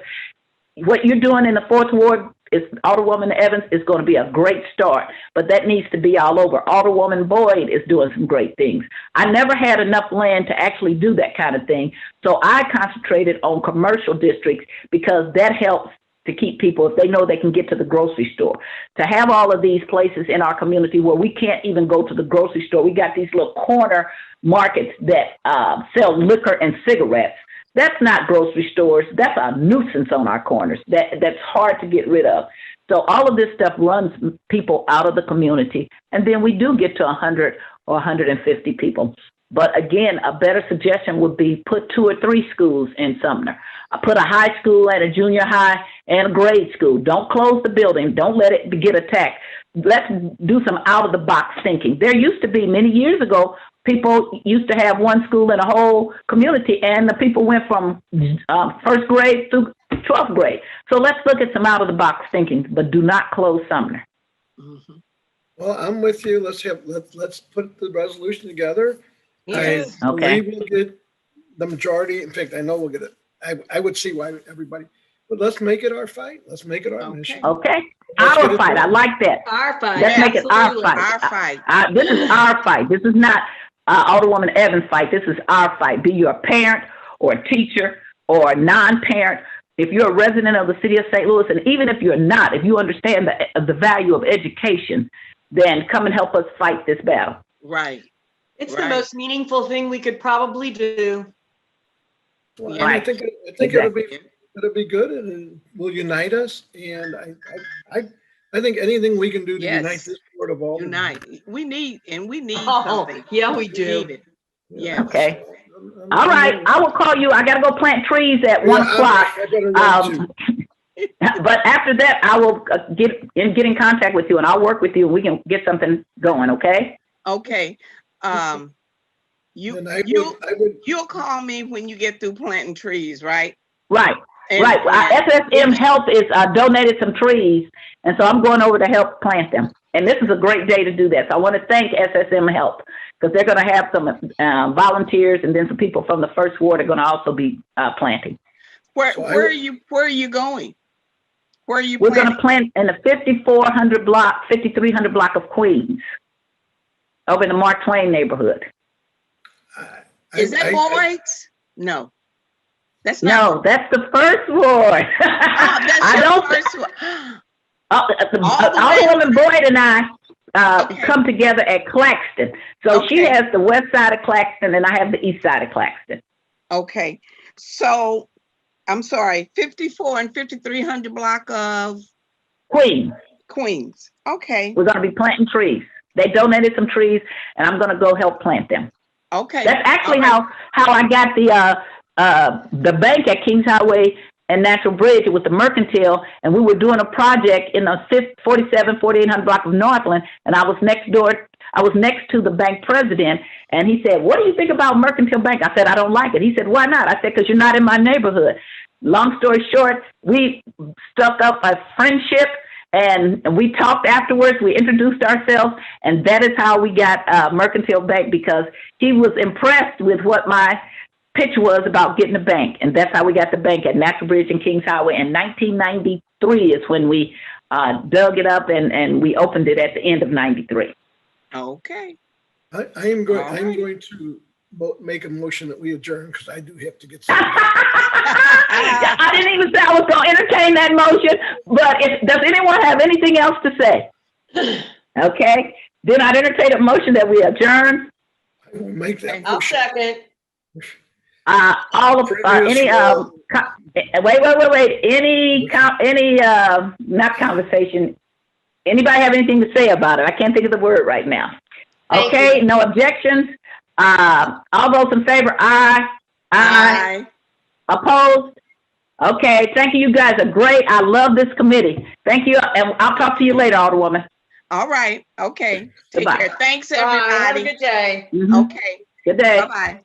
what you're doing in the 4th Ward is Alderwoman Evans is going to be a great start, but that needs to be all over. Alderwoman Boyd is doing some great things. I never had enough land to actually do that kind of thing, so I concentrated on commercial districts because that helps to keep people, if they know they can get to the grocery store. To have all of these places in our community where we can't even go to the grocery store, we got these little corner markets that sell liquor and cigarettes. That's not grocery stores. That's a nuisance on our corners. That's hard to get rid of. So all of this stuff runs people out of the community. And then we do get to 100 or 150 people. But again, a better suggestion would be put 2 or 3 schools in Sumner. Put a high school and a junior high and a grade school. Don't close the building. Don't let it get attacked. Let's do some out of the box thinking. There used to be many years ago, people used to have one school in a whole community, and the people went from 1st grade through 12th grade. So let's look at some out of the box thinking, but do not close Sumner. Mhm. Well, I'm with you. Let's put the resolution together. Yes. I Okay. believe we'll get the majority. In fact, I know we'll get it. I would see why everybody, but let's make it our fight. Let's make it our Okay. mission. Okay? Let's get Our it fight. I done. like that. Our fight. Let's make it our absolutely. fight. Our fight. This is our fight. This is not Alderwoman Evans' fight. This is our fight. Be you a parent or a teacher or a non-parent, if you're a resident of the city of St. Louis, and even if you're not, if you understand the value of education, then come and help us fight this battle. Right. It's Right. the most meaningful thing we could probably do. Well, Yeah. I think it'll be good, and it will unite us. And I think anything we can do to Yes. unite this board of all. Unite. We need Oh, something. yeah, we do. need it. Yes. Okay. All right. I will call you. I got to go plant trees at 1 o'clock. I better run too. But after that, I will get in contact with you, and I'll work with you. We can get something going. Okay. Okay. And You'll call me when you get through planting trees, right? Right. And- Right. SSM Help is donated some trees, and so I'm going over to help plant them. And this is a great day to do that. So I want to thank SSM Help because they're going to have some volunteers, and then some people from the 1st Ward are going to also be planting. Where So are you going? Where are you We're going planting? to plant in the 5300 block of Queens, over in the Mark Twain neighborhood. Is that Boyd's? No. That's not. No, that's the 1st Ward. That's I your don't. first one. Alderwoman Boyd and I Okay. come together at Claxton. So she Okay. has the west side of Claxton, and I have the east side of Claxton. Okay. So, I'm sorry, 54 and 5300 block of Queens. Queens. Okay. We're going to be planting trees. They donated some trees, and I'm going to go help plant them. Okay. That's actually All right. how I got the bank at Kings Highway and Natural Bridge. It was the Mercantile, and we were doing a project in the 4800 block of Northland, and I was next to the bank president, and he said, "What do you think about Mercantile Bank?" I said, "I don't like it." He said, "Why not?" I said, "Because you're not in my neighborhood." Long story short, we stuck up a friendship, and we talked afterwards. We introduced ourselves, and that is how we got Mercantile Bank, because he was impressed with what my pitch was about getting a bank, and that's how we got the bank at Natural Bridge and Kings Highway. In 1993 is when we dug it up, and we opened it at the end of 93. Okay. I am going. All I'm right. going to make a motion that we adjourn because I do have to get something. I didn't even say I was going to entertain that motion, but does anyone have anything else to say? Okay, then I'd entertain a motion that we adjourn. I will make that I'll motion. second. All of any wait. Any not conversation. Anybody have anything to say about it? I can't think of the word right now. Thank Okay, no objections. All those in favor, aye. Aye. Opposed? Okay, thank you. You guys are great. I love this committee. Thank you, and I'll talk to you later, Alderwoman. All right. Okay. Take Goodbye. care. Thanks, Bye. Have a everybody. good day. Mhm. Okay. Good day. Bye-bye.